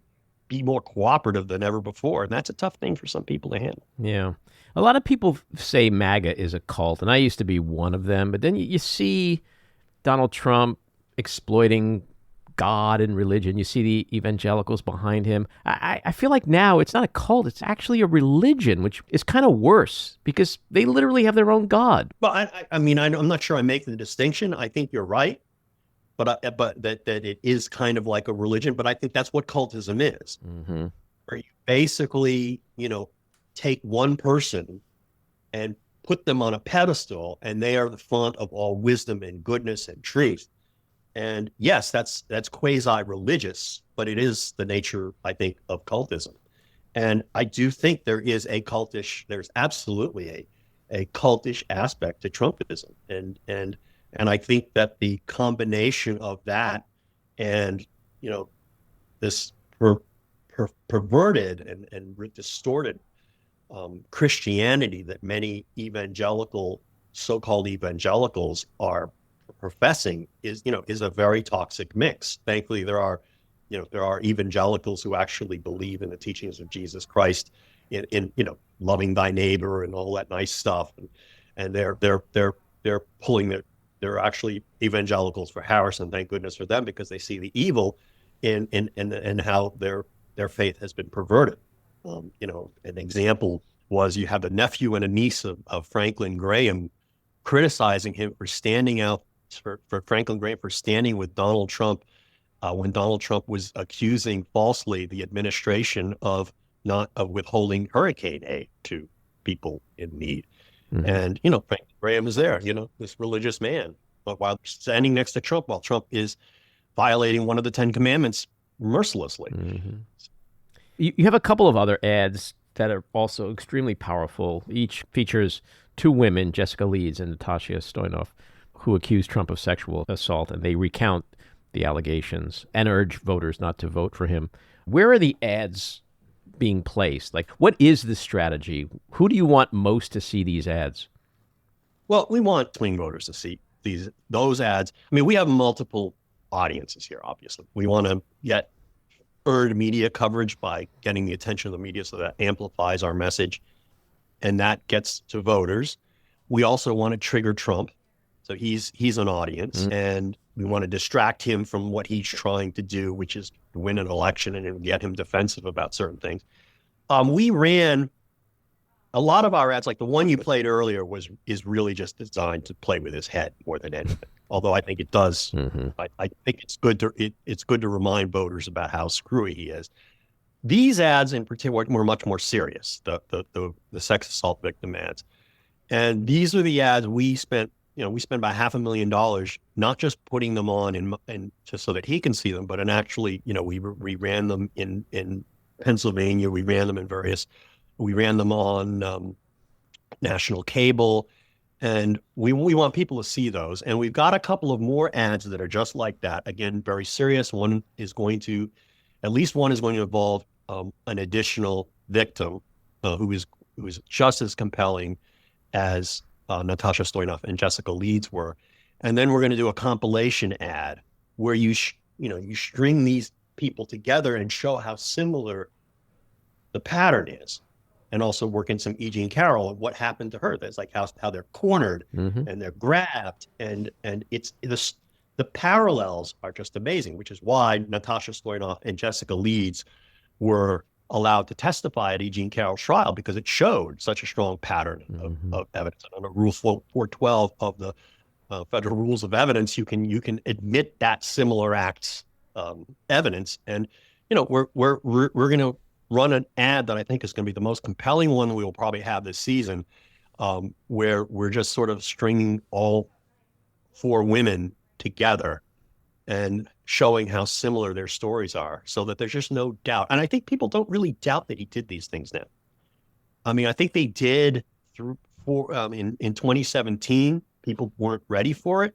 be more cooperative than ever before. And that's a tough thing for some people to handle. Yeah. A lot of people say MAGA is a cult, and I used to be one of them. But then you see Donald Trump exploiting God and religion. You see the evangelicals behind him. I feel like now it's not a cult. It's actually a religion, which is kind of worse because they literally have their own God. Well, I'm not sure I make the distinction. I think you're right. But that it is kind of like a religion. But I think that's what cultism is. Mm-hmm. Where you basically, take one person and put them on a pedestal, and they are the font of all wisdom and goodness and truth. And yes, that's quasi-religious, but it is the nature, I think, of cultism. And I do think there's absolutely a cultish aspect to Trumpism. And I think that the combination of that and, this perverted and distorted Christianity that many so-called evangelicals are professing is a very toxic mix. Thankfully, there are evangelicals who actually believe in the teachings of Jesus Christ in loving thy neighbor and all that nice stuff. And they're pulling they're actually evangelicals for Harrison. Thank goodness for them, because they see the evil in how their faith has been perverted. An example was you have a nephew and a niece of Franklin Graham criticizing him for standing out for Franklin Graham for standing with Donald Trump when Donald Trump was accusing falsely the administration of withholding hurricane aid to people in need. Mm-hmm. And, Franklin Graham is there, this religious man, but while standing next to Trump, while Trump is violating one of the 10 Commandments mercilessly. Mm-hmm. You have a couple of other ads that are also extremely powerful. Each features two women, Jessica Leeds and Natasha Stoyanov, who accuse Trump of sexual assault, and they recount the allegations and urge voters not to vote for him. Where are the ads being placed? Like, what is the strategy? Who do you want most to see these ads? Well, we want swing voters to see those ads. I mean, we have multiple audiences here, obviously. We want to get earned media coverage by getting the attention of the media, so that amplifies our message, and that gets to voters. We also want to trigger Trump So he's an audience, and we want to distract him from what he's trying to do, which is win an election and get him defensive about certain things. We ran a lot of our ads, like the one you played earlier, is really just designed to play with his head more than anything. Although I think it does. I think it's good to remind voters about how screwy he is. These ads in particular were much more serious. The sex assault victim ads, and these are the ads we spent. We spent about $500,000 not just putting them on and just so that he can see them, but in actually, we ran them in Pennsylvania. We ran them on national cable, and we want people to see those. And we've got a couple of more ads that are just like that. Again, very serious. At least one is going to involve an additional victim who is just as compelling as Natasha Stoyanov and Jessica Leeds were. And then we're going to do a compilation ad where you string these people together and show how similar the pattern is, and also work in some E. Jean Carroll and what happened to her. That's like how they're cornered and they're grabbed, and it's the parallels are just amazing, which is why Natasha Stoyanov and Jessica Leeds were allowed to testify at E. Jean Carroll's trial, because it showed such a strong pattern of evidence. And under Rule 412 of the Federal Rules of Evidence, you can admit that similar acts evidence. And we're going to run an ad that I think is going to be the most compelling one we will probably have this season, where we're just sort of stringing all 4 women together and showing how similar their stories are, so that there's just no doubt. And I think people don't really doubt that he did these things now. I mean, I think they did in 2017. People weren't ready for it,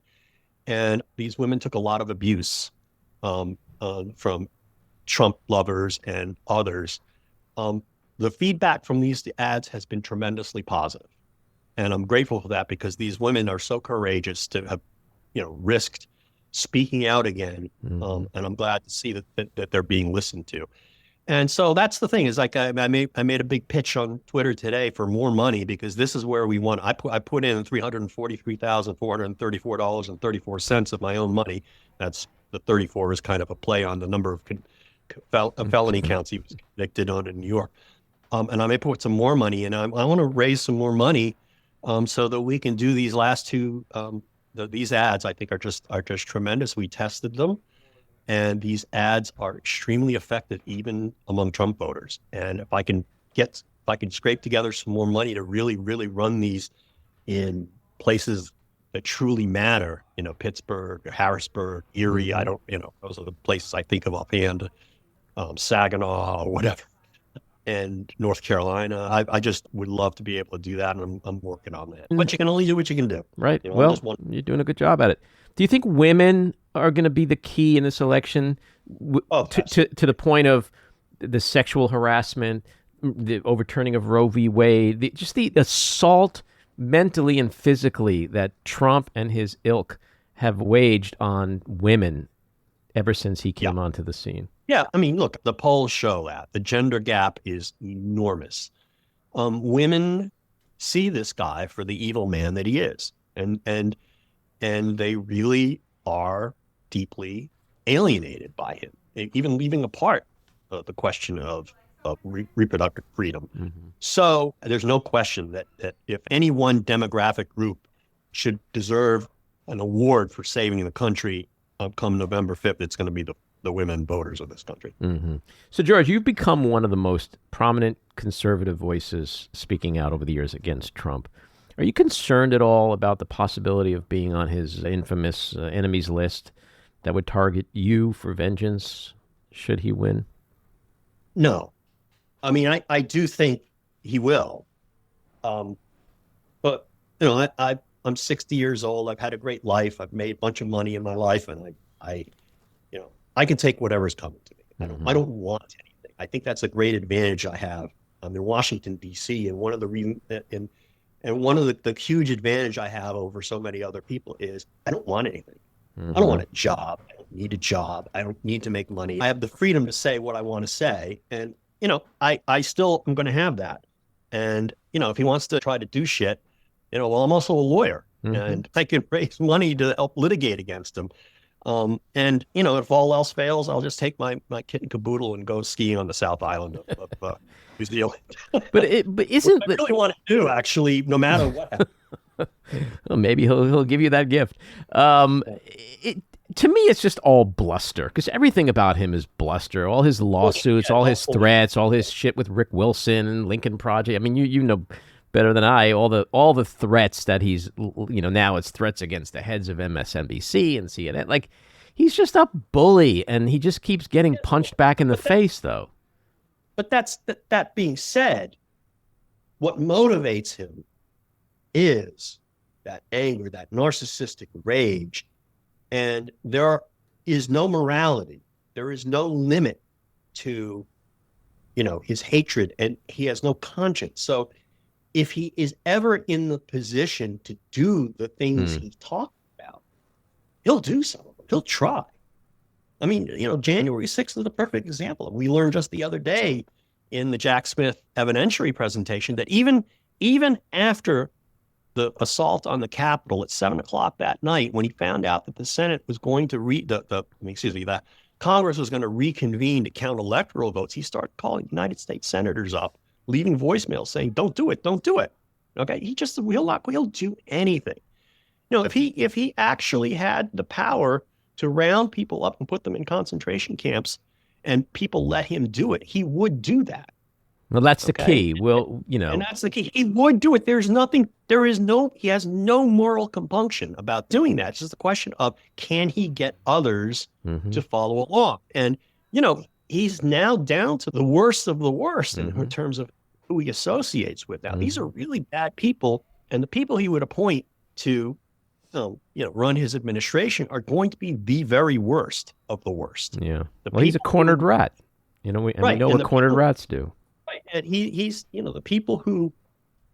and these women took a lot of abuse from Trump lovers and others. The feedback from these ads has been tremendously positive, and I'm grateful for that, because these women are so courageous to have, risked speaking out again, and I'm glad to see that they're being listened to. And so that's the thing, is like I made a big pitch on Twitter today for more money, because this is where we want. I put in $343,434.34 of my own money. That's the 34 is kind of a play on the number of felony counts he was convicted on in New York. And I may put some more money in. I want to raise some more money so that we can do these last 2. These ads, I think, are just tremendous. We tested them, and these ads are extremely effective even among Trump voters. And if I can scrape together some more money to really, really run these in places that truly matter, Pittsburgh, Harrisburg, Erie, those are the places I think of offhand, Saginaw or whatever, and North Carolina. I just would love to be able to do that, and I'm working on that. But you can only do what you can do. Right. Well, you're doing a good job at it. Do you think women are going to be the key in this election to the point of the sexual harassment, the overturning of Roe v. Wade, just the assault mentally and physically that Trump and his ilk have waged on women ever since he came onto the scene? Yeah, I mean, look, the polls show that the gender gap is enormous. Women see this guy for the evil man that he is, and they really are deeply alienated by him, even leaving apart the question of reproductive freedom. So there's no question that if any one demographic group should deserve an award for saving the country come November 5th, it's going to be the women voters of this country. So, George, you've become one of the most prominent conservative voices speaking out over the years against Trump. Are you concerned at all about the possibility of being on his infamous enemies list that would target you for vengeance should he win? No. I mean, I do think he will. But, I'm 60 years old. I've had a great life. I've made a bunch of money in my life, and I can take whatever's coming to me. I don't want anything. I think that's a great advantage I have. I'm in Washington, D.C., and one of the huge advantage I have over so many other people is I don't want anything. I don't want a job. I don't need a job. I don't need to make money. I have the freedom to say what I want to say, and I still am going to have that. And if he wants to try to do shit, well, I'm also a lawyer, and I can raise money to help litigate against him. And if all else fails, I'll just take my kit and caboodle and go skiing on the South Island of New Zealand. But isn't I really want to do, actually, no matter what happens. Well, maybe he'll give you that gift. To me, it's just all bluster, because everything about him is bluster. All his lawsuits, all his threats, all his shit with Rick Wilson and Lincoln Project. I mean, you know better than I, all the threats that he's, now it's threats against the heads of MSNBC and CNN. Like, he's just a bully, and he just keeps getting punched back in the face, though. But that being said, what motivates him is that anger, that narcissistic rage, and there is no morality. There is no limit to, his hatred, and he has no conscience. So if he is ever in the position to do the things he talked about, he'll do some of them. He'll try. I mean, January 6th is the perfect example. We learned just the other day in the Jack Smith evidentiary presentation that even after the assault on the Capitol at 7:00 that night, when he found out that the Senate was going to the Congress was going to reconvene to count electoral votes, he started calling United States senators up, leaving voicemails saying, "Don't do it, don't do it." Okay, he'll do anything. If he actually had the power to round people up and put them in concentration camps, and people let him do it, he would do that. Well, that's the key. Well, and that's the key. He would do it. He has no moral compunction about doing that. It's just a question of, can he get others to follow along? And, he's now down to the worst of the worst in terms of who he associates with. Now, these are really bad people, and the people he would appoint to, run his administration are going to be the very worst of the worst. Yeah. Well, he's a cornered rat. We know what cornered rats do. Right. And he's, the people who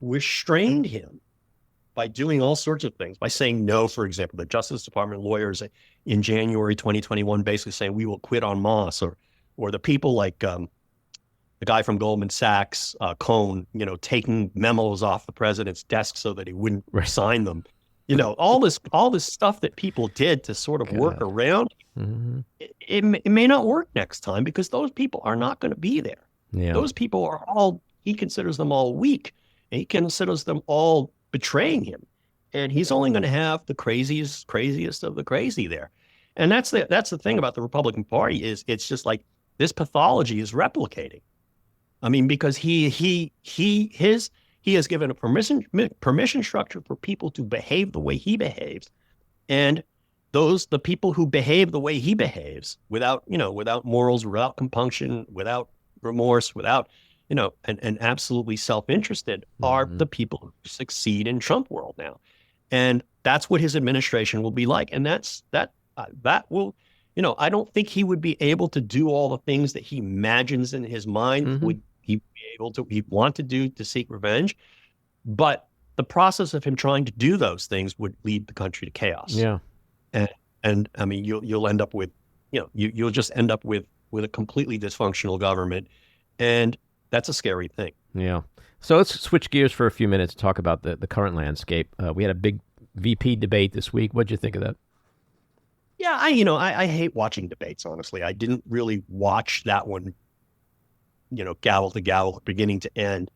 restrained him by doing all sorts of things, by saying no, for example, the Justice Department lawyers in January 2021 basically saying we will quit en masse, or the people like the guy from Goldman Sachs, Cohn, taking memos off the president's desk so that he wouldn't sign them. All this stuff that people did to sort of work around, it may not work next time, because those people are not going to be there. Yeah. Those people are he considers them all weak, and he considers them all betraying him. And he's only going to have the craziest of the crazy there. And that's the thing about the Republican Party, is it's just like this pathology is replicating. I mean, because he has given a permission structure for people to behave the way he behaves. And the people who behave the way he behaves, without morals, without compunction, without remorse, without, and absolutely self-interested, are the people who succeed in Trump world now. And that's what his administration will be like. And that will, I don't think he would be able to do all the things that he imagines in his mind would he'd want to do to seek revenge. But the process of him trying to do those things would lead the country to chaos. Yeah. And I mean, you'll end up with, you'll just end up with a completely dysfunctional government. And that's a scary thing. Yeah. So let's switch gears for a few minutes to talk about the current landscape. We had a big VP debate this week. What'd you think of that? Yeah, I hate watching debates, honestly. I didn't really watch that one, gavel to gavel, beginning to end.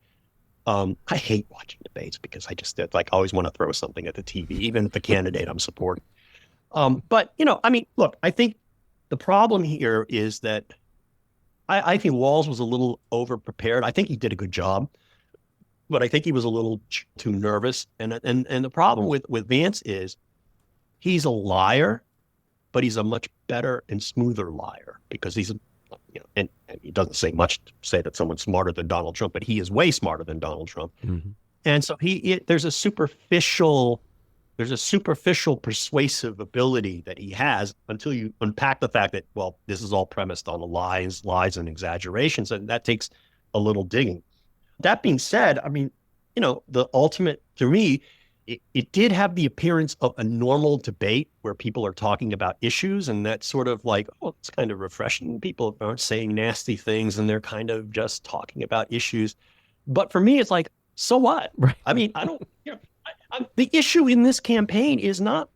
I hate watching debates because I just always want to throw something at the TV, even the candidate I'm supporting. But, look, I think the problem here is that I think Walz was a little over-prepared. I think he did a good job, but I think he was a little too nervous. And the problem with Vance is he's a liar, but he's a much better and smoother liar, because he's and he doesn't say much to say that someone's smarter than Donald Trump, but he is way smarter than Donald Trump. And so there's a superficial persuasive ability that he has, until you unpack the fact that, well, this is all premised on lies and exaggerations, and that takes a little digging. That being said, I mean, the ultimate, to me, it did have the appearance of a normal debate where people are talking about issues, and that's sort of like, oh, it's kind of refreshing. People aren't saying nasty things, and they're kind of just talking about issues. But for me, it's like, so what? Right. I mean, I don't, The issue in this campaign is not,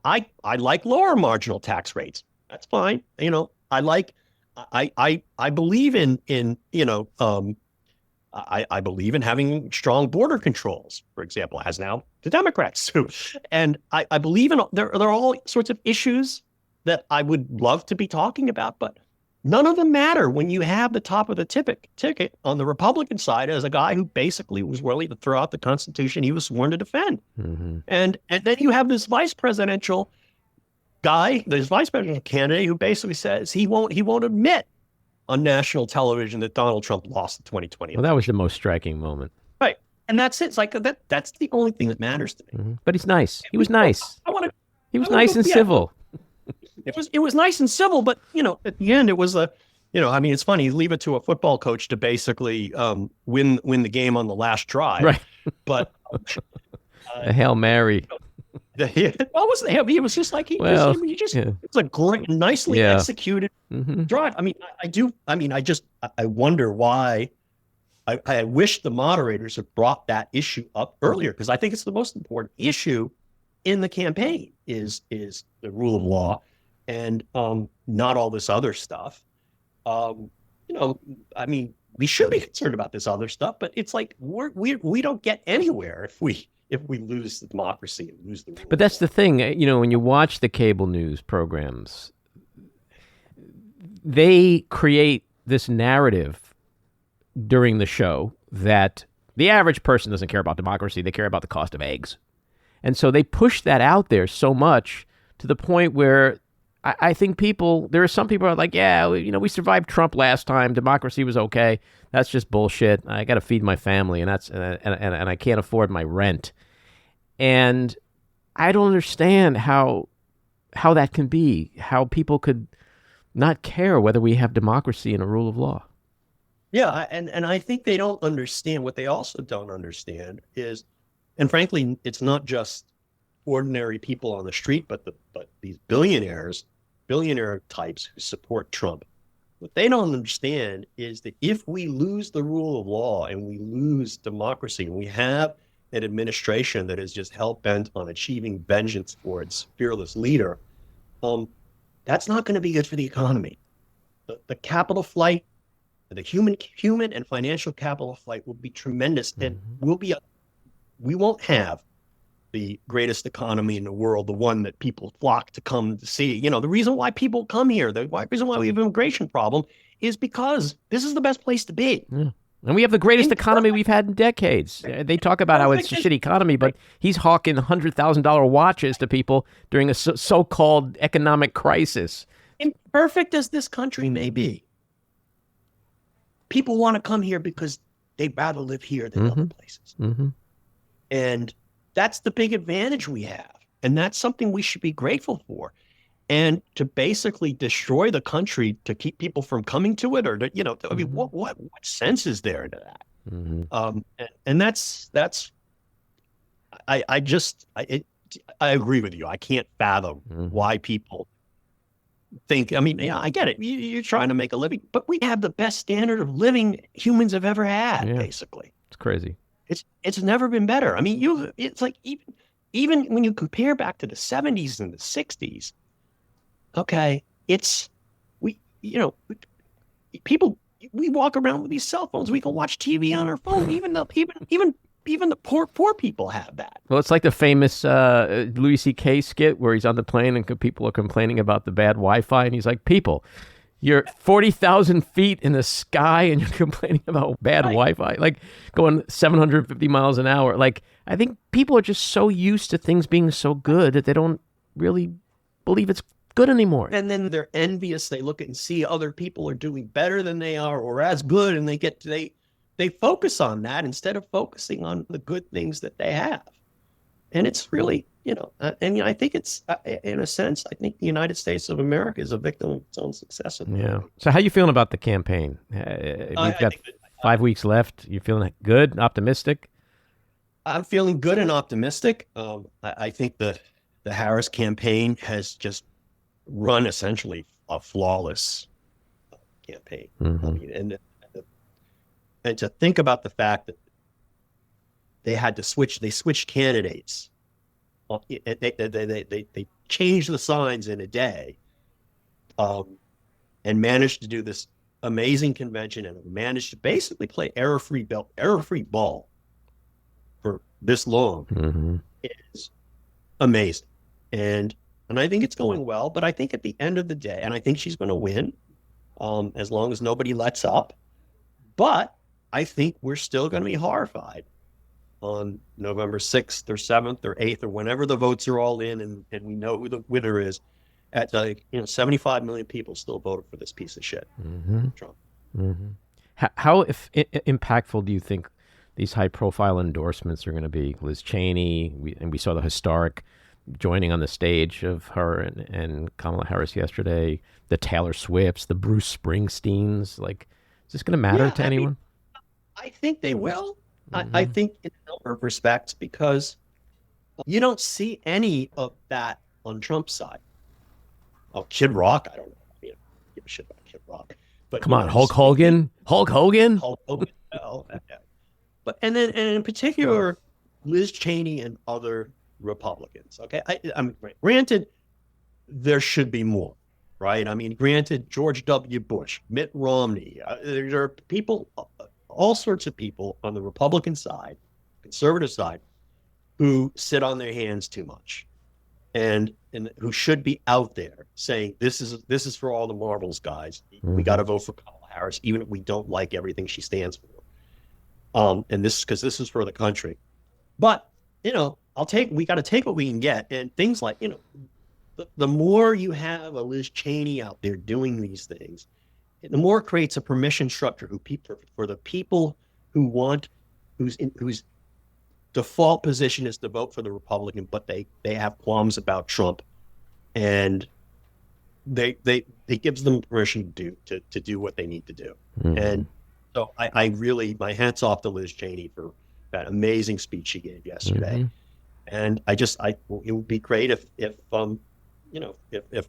I like lower marginal tax rates. That's fine. I believe I believe in having strong border controls, for example, as now the Democrats do. And I believe in, there are all sorts of issues that I would love to be talking about, but none of them matter when you have the top of the ticket on the Republican side as a guy who basically was willing to throw out the Constitution he was sworn to defend. Mm-hmm. And then you have this vice presidential guy, this vice presidential candidate who basically says he won't admit on national television that Donald Trump lost the 2020 Well, that was the most striking moment. Right. And that's it. It's like that's the only thing that matters to me. Mm-hmm. But he's nice. He was nice. He was I wanna nice go- and yeah. civil. It was nice and civil, but at the end it was it's funny, you leave it to a football coach to basically win the game on the last drive. Right. But A Hail Mary. what was the He was just like Well, it was a great, nicely Yeah. executed Mm-hmm. drive. I wonder why. I wish the moderators had brought that issue up earlier, because I think it's the most important issue in the campaign is the rule of law and not all this other stuff. We should be concerned about this other stuff, but it's like we don't get anywhere if we lose the democracy and lose the rule. But that's the thing, when you watch the cable news programs, they create this narrative during the show that the average person doesn't care about democracy. They care about the cost of eggs. And so they push that out there so much to the point where I think there are some people who are like, yeah, we survived Trump last time. Democracy was okay. That's just bullshit. I got to feed my family, and I can't afford my rent. And I don't understand how that can be, how people could not care whether we have democracy and a rule of law. Yeah, and I think they don't understand. What they also don't understand is, and frankly, it's not just ordinary people on the street, but these billionaire types who support Trump. What they don't understand is that if we lose the rule of law and we lose democracy, and we have an administration that is just hell-bent on achieving vengeance for its fearless leader, that's not going to be good for the economy. The capital flight, the human and financial capital flight will be tremendous, and we won't have the greatest economy in the world, the one that people flock to come to see. The reason why people come here, the reason why we have an immigration problem is because this is the best place to be. Yeah. And we have the greatest economy we've had in decades. They talk about how it's a shitty economy, but he's hawking $100,000 watches to people during a so-called economic crisis. Imperfect as this country may be, people want to come here because they'd rather live here than other places. Mm-hmm. And that's the big advantage we have. And that's something we should be grateful for. And to basically destroy the country to keep people from coming to it, or what sense is there into that? Mm-hmm. And that's I agree with you. I can't fathom why people think. I get it. You're trying to make a living, but we have the best standard of living humans have ever had. Yeah. Basically, It's crazy. It's never been better. It's like even when you compare back to the 70s and the 60s. Okay, we walk around with these cell phones. We can watch TV on our phone. Even the poor people have that. Well, it's like the famous Louis C.K. skit where he's on the plane and people are complaining about the bad Wi-Fi, and he's like, "People, you're 40,000 feet in the sky and you're complaining about bad Wi-Fi, like going 750 miles an hour." Like, I think people are just so used to things being so good that they don't really believe it's good anymore. And then they're envious. They look and see other people are doing better than they are or as good, and they focus on that instead of focusing on the good things that they have. And it's really, I think it's, in a sense, I think the United States of America is a victim of its own success. Yeah. So how you feeling about the campaign? We've got 5 weeks left. You feeling good, optimistic? I'm feeling good and optimistic. I think the Harris campaign has just run essentially a flawless campaign. Mm-hmm. And to think about the fact that they had to switch. They switched candidates. They changed the signs in a day, and managed to do this amazing convention, and managed to basically play error-free ball for this long. Is amazing, and I think it's going well. But I think at the end of the day, and I think she's going to win, as long as nobody lets up. But I think we're still going to be horrified on November 6th or 7th or 8th or whenever the votes are all in, and we know who the winner is. At 75 million people still voted for this piece of shit, Trump. How impactful do you think these high-profile endorsements are going to be? Liz Cheney, we saw the historic joining on the stage of her and Kamala Harris yesterday. The Taylor Swifts, the Bruce Springsteens. Like, is this going to matter to anyone? I think they will. I think in a number of respects, because you don't see any of that on Trump's side. Oh, Kid Rock, I don't know. Give a shit about Kid Rock. But come on, Hulk Hogan. Hulk Hogan. But and in particular, Liz Cheney and other Republicans. Okay, I'm granted there should be more, right? I mean, granted, George W. Bush, Mitt Romney. There are people, all sorts of people on the Republican side, conservative side, who sit on their hands too much, and who should be out there saying this is for all the marbles, guys. We got to vote for Kamala Harris, even if we don't like everything she stands for. And this because this is for the country. But we got to take what we can get, and things like the more you have a Liz Cheney out there doing these things, the more it creates a permission structure for the people whose default position is to vote for the Republican, but they have qualms about Trump, and they gives them permission to do what they need to do. And so I really, my hat's off to Liz Cheney for that amazing speech she gave yesterday. And it would be great if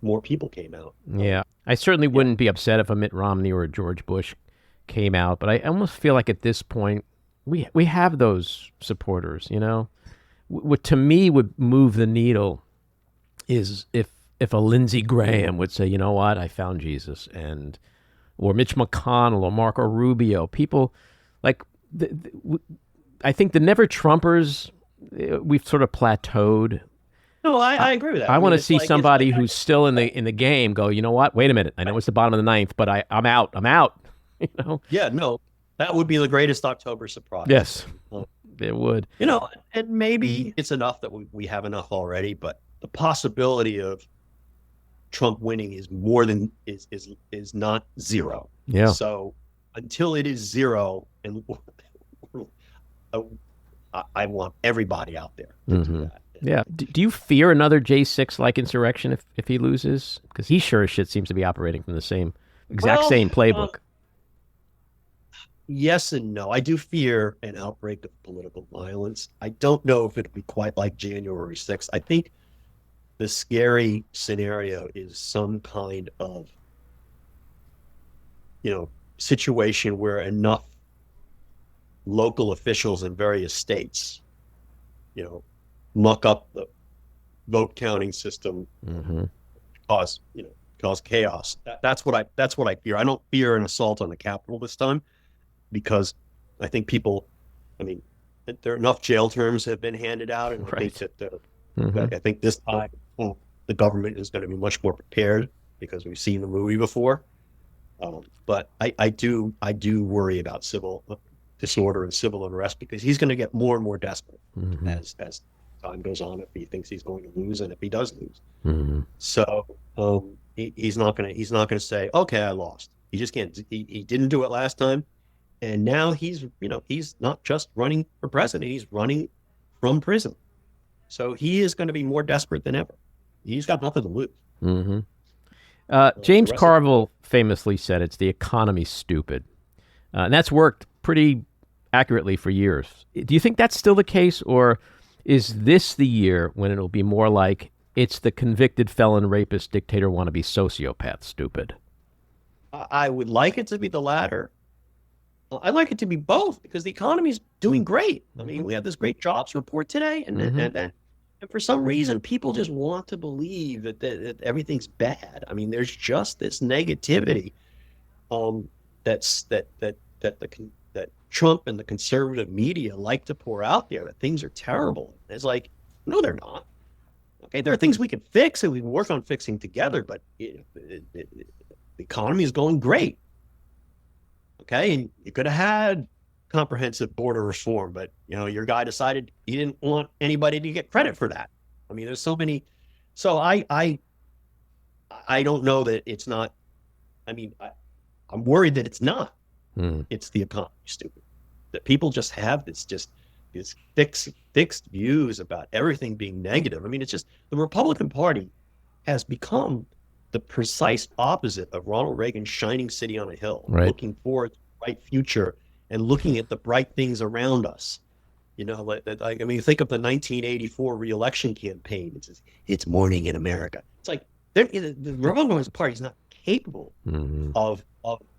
more people came out. Yeah, I certainly wouldn't be upset if a Mitt Romney or a George Bush came out, but I almost feel like at this point we have those supporters. What to me would move the needle is if a Lindsey Graham would say, you know what, I found Jesus, or Mitch McConnell or Marco Rubio, people like I think the Never Trumpers, we've sort of plateaued. No, I agree with that. I want to see somebody who's still in the game go, you know what? Wait a minute. I know it's the bottom of the ninth, but I'm out. I'm out. Yeah, no, that would be the greatest October surprise. Yes, it would. And maybe it's enough that we have enough already, but the possibility of Trump winning is more than is not zero. Yeah. So until it is zero, and I want everybody out there to do that. Yeah. Do you fear another J6-like insurrection if he loses? Because he sure as shit seems to be operating from the same same playbook. Yes and no. I do fear an outbreak of political violence. I don't know if it'll be quite like January 6th. I think the scary scenario is some kind of, situation where enough local officials in various states, muck up the vote counting system, cause chaos. That's what I fear. I don't fear an assault on the Capitol this time, because I think there are enough jail terms have been handed out, and I think that I think this time the government is going to be much more prepared because we've seen the movie before. But I do worry about civil disorder and civil unrest, because he's going to get more and more desperate as time goes on, if he thinks he's going to lose, and if he does lose. So he's not going to say, okay, I lost. He just can't. He didn't do it last time, and now he's not just running for president. He's running from prison. So he is going to be more desperate than ever. He's got nothing to lose. James Carville famously said, "It's the economy, stupid," and that's worked pretty accurately for years. Do you think that's still the case, or is this the year when it'll be more like it's the convicted felon, rapist, dictator, wannabe sociopath, stupid? I would like it to be the latter, I like it to be both because the economy is doing great. I mean, we have this great jobs report today, and for some reason, people just want to believe that everything's bad. I mean, there's just this negativity that Trump and the conservative media like to pour out there, that things are terrible. It's like, no, they're not. Okay, there are things we can fix and we can work on fixing together, but the economy is going great. Okay, and you could have had comprehensive border reform, but your guy decided he didn't want anybody to get credit for that. I mean, there's so many. So I don't know that it's not. I mean, I'm worried that it's not. It's the economy, stupid. That people just have these fixed views about everything being negative. I mean, it's just the Republican Party has become the precise opposite of Ronald Reagan's shining city on a hill, looking forward to the bright future and looking at the bright things around us. I mean, think of the 1984 re-election campaign. It says, it's morning in America. It's like the Republican Party is not capable of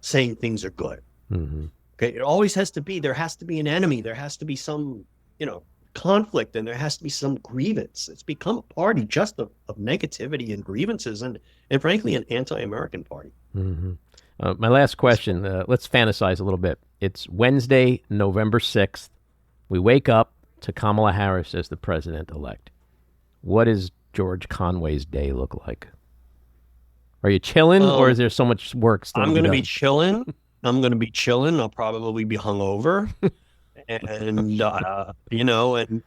saying things are good. Okay, it always has to be. There has to be an enemy. There has to be some, conflict, and there has to be some grievance. It's become a party just of negativity and grievances, and frankly, an anti-American party. My last question. Let's fantasize a little bit. It's Wednesday, November 6th. We wake up to Kamala Harris as the president-elect. What does George Conway's day look like? Are you chilling, or is there so much work still? I'm going to be chilling. I'll probably be hungover, and and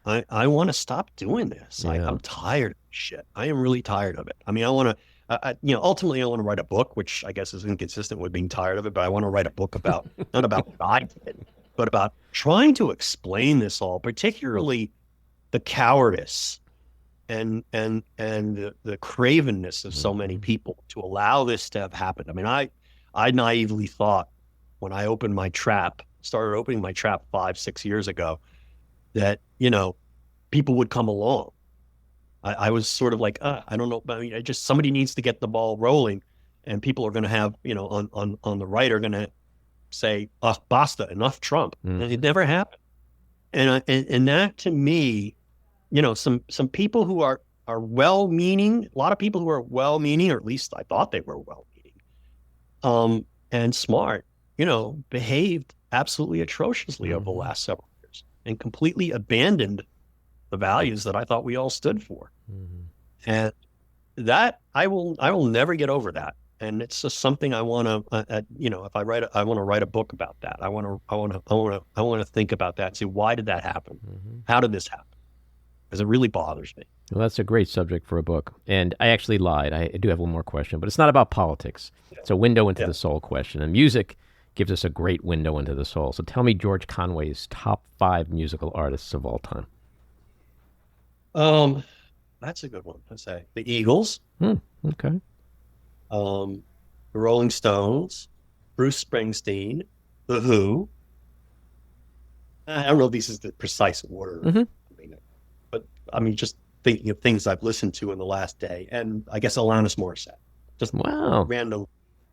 I want to stop doing this. I'm tired of shit. I am really tired of it. I mean, I want to, ultimately, I want to write a book, which I guess is inconsistent with being tired of it. But I want to write a book about not about what I did, but about trying to explain this all, particularly the cowardice and the cravenness of so many people to allow this to have happened. I mean, I naively thought when I started opening my trap 5-6 years ago, that, people would come along. I was sort of like, I don't know. I mean, somebody needs to get the ball rolling, and people are going to have, on the right are going to say, basta, enough Trump. And it never happened. And that to me, some people who are well-meaning, a lot of people who are well-meaning, or at least I thought they were well-meaning, and smart, behaved absolutely atrociously over the last several years and completely abandoned the values that I thought we all stood for. And that I will never get over that. And it's just something I want to, if I want to write a book about that. I want to think about that. See, why did that happen? How did this happen? Because it really bothers me. Well, that's a great subject for a book. And I actually lied. I do have one more question, but it's not about politics. It's a window into the soul question. And music gives us a great window into the soul. So tell me George Conway's top 5 musical artists of all time. That's a good one. I'd say the Eagles. Okay. The Rolling Stones, Bruce Springsteen, The Who. I don't know if this is the precise order. I mean, just thinking of things I've listened to in the last day, and I guess Alanis Morissette. Just random.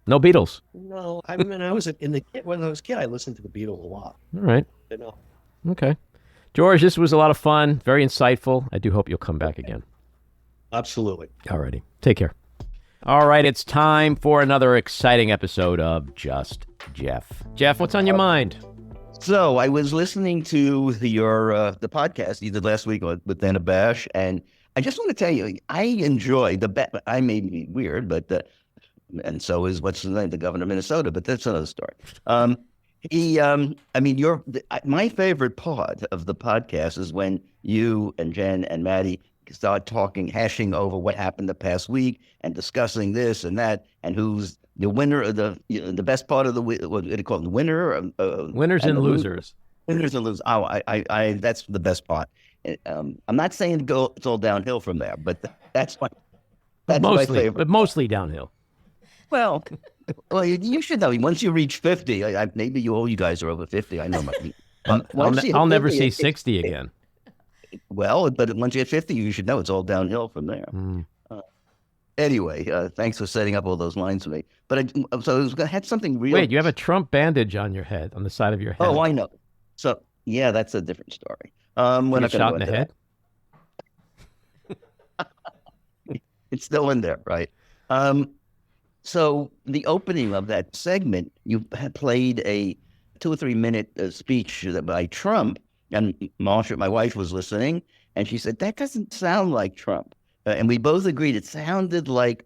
No Beatles. No, I mean, when I was a kid, I listened to the Beatles a lot. All right. Okay. George, this was a lot of fun. Very insightful. I do hope you'll come back again. Absolutely. All righty. Take care. All right. It's time for another exciting episode of Just Jeff. Jeff, what's on your mind? So I was listening to the podcast you did last week with Dana Bash, and I just want to tell you, I enjoy I may be weird, but and so is what's his name, the governor of Minnesota, but that's another story. My favorite part of the podcast is when you and Jen and Matty start hashing over what happened the past week and discussing this and that and who's the winner of the best part of what do they call it? The winner? Winners and losers. Winners and losers. Oh, I that's the best part. I'm not saying it's all downhill from there, but that's my favorite. But mostly downhill. Well, you should know. Once you reach 50, maybe all you guys are over 50. I know. I'll never see 60 again. Well, but once you hit 50, you should know it's all downhill from there. Anyway, thanks for setting up all those lines for me. But I had something real. Wait, you have a Trump bandage on your head, on the side of your head. Oh, I know. So yeah, that's a different story. We're You not shot going in to the head? It's still in there, right? So the opening of that segment, you had played a 2 or 3 minute speech by Trump, and Marsha, my wife, was listening, and she said, that doesn't sound like Trump. And we both agreed it sounded like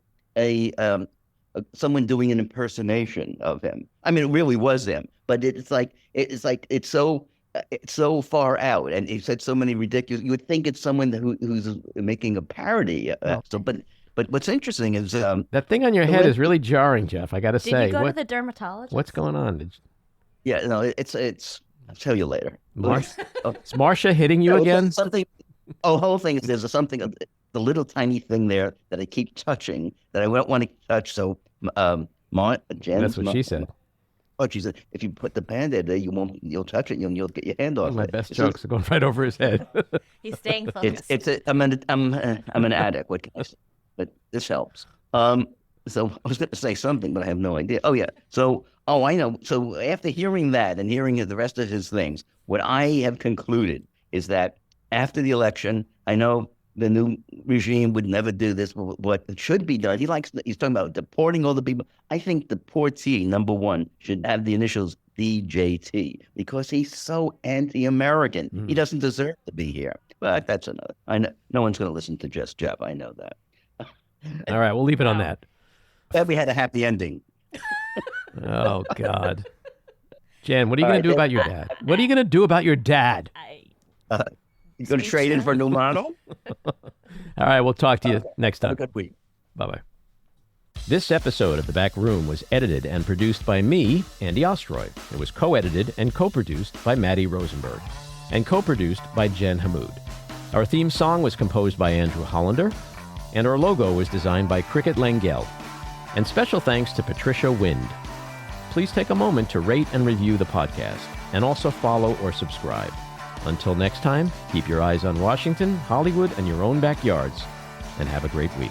someone doing an impersonation of him. I mean, it really was him, but it's so far out, and he said so many ridiculous. You would think it's someone who's making a parody. But what's interesting is that thing on your head is really jarring, Jeff. I got to say. Did you go to the dermatologist? What's going on? Yeah, no, it's. I'll tell you later. Is Marsha hitting you again? Something. Oh, the whole thing is there's something, the little tiny thing there that I keep touching that I don't want to touch. So, Jen. That's what she said. Oh, she said, if you put the Band-Aid there, you'll touch it, you'll get your hand off. My best jokes are going right over his head. He's staying focused. I'm an addict. What can I say? But this helps. So I was going to say something, but I have no idea. Oh yeah. So I know. So after hearing that and hearing the rest of his things, what I have concluded is that after the election, I know the new regime would never do this, but what should be done, he's talking about deporting all the people. I think deportee, number one, should have the initials DJT because he's so anti-American. He doesn't deserve to be here. But that's another. I know no one's going to listen to Just Jeff. I know that. All right, we'll leave it on that. Glad we had a happy ending. Oh, God. Jen, what are you going to do about your dad? What are you going to do about your dad? You going to trade in for a new model? All right, we'll talk to you next time. Have a good week. Bye-bye. This episode of The Back Room was edited and produced by me, Andy Ostroy. It was co-edited and co-produced by Matty Rosenberg and co-produced by Jen Hammoud. Our theme song was composed by Andrew Hollander, and our logo was designed by Cricket Langell. And special thanks to Patricia Wind. Please take a moment to rate and review the podcast, and also follow or subscribe. Until next time, keep your eyes on Washington, Hollywood, and your own backyards, and have a great week.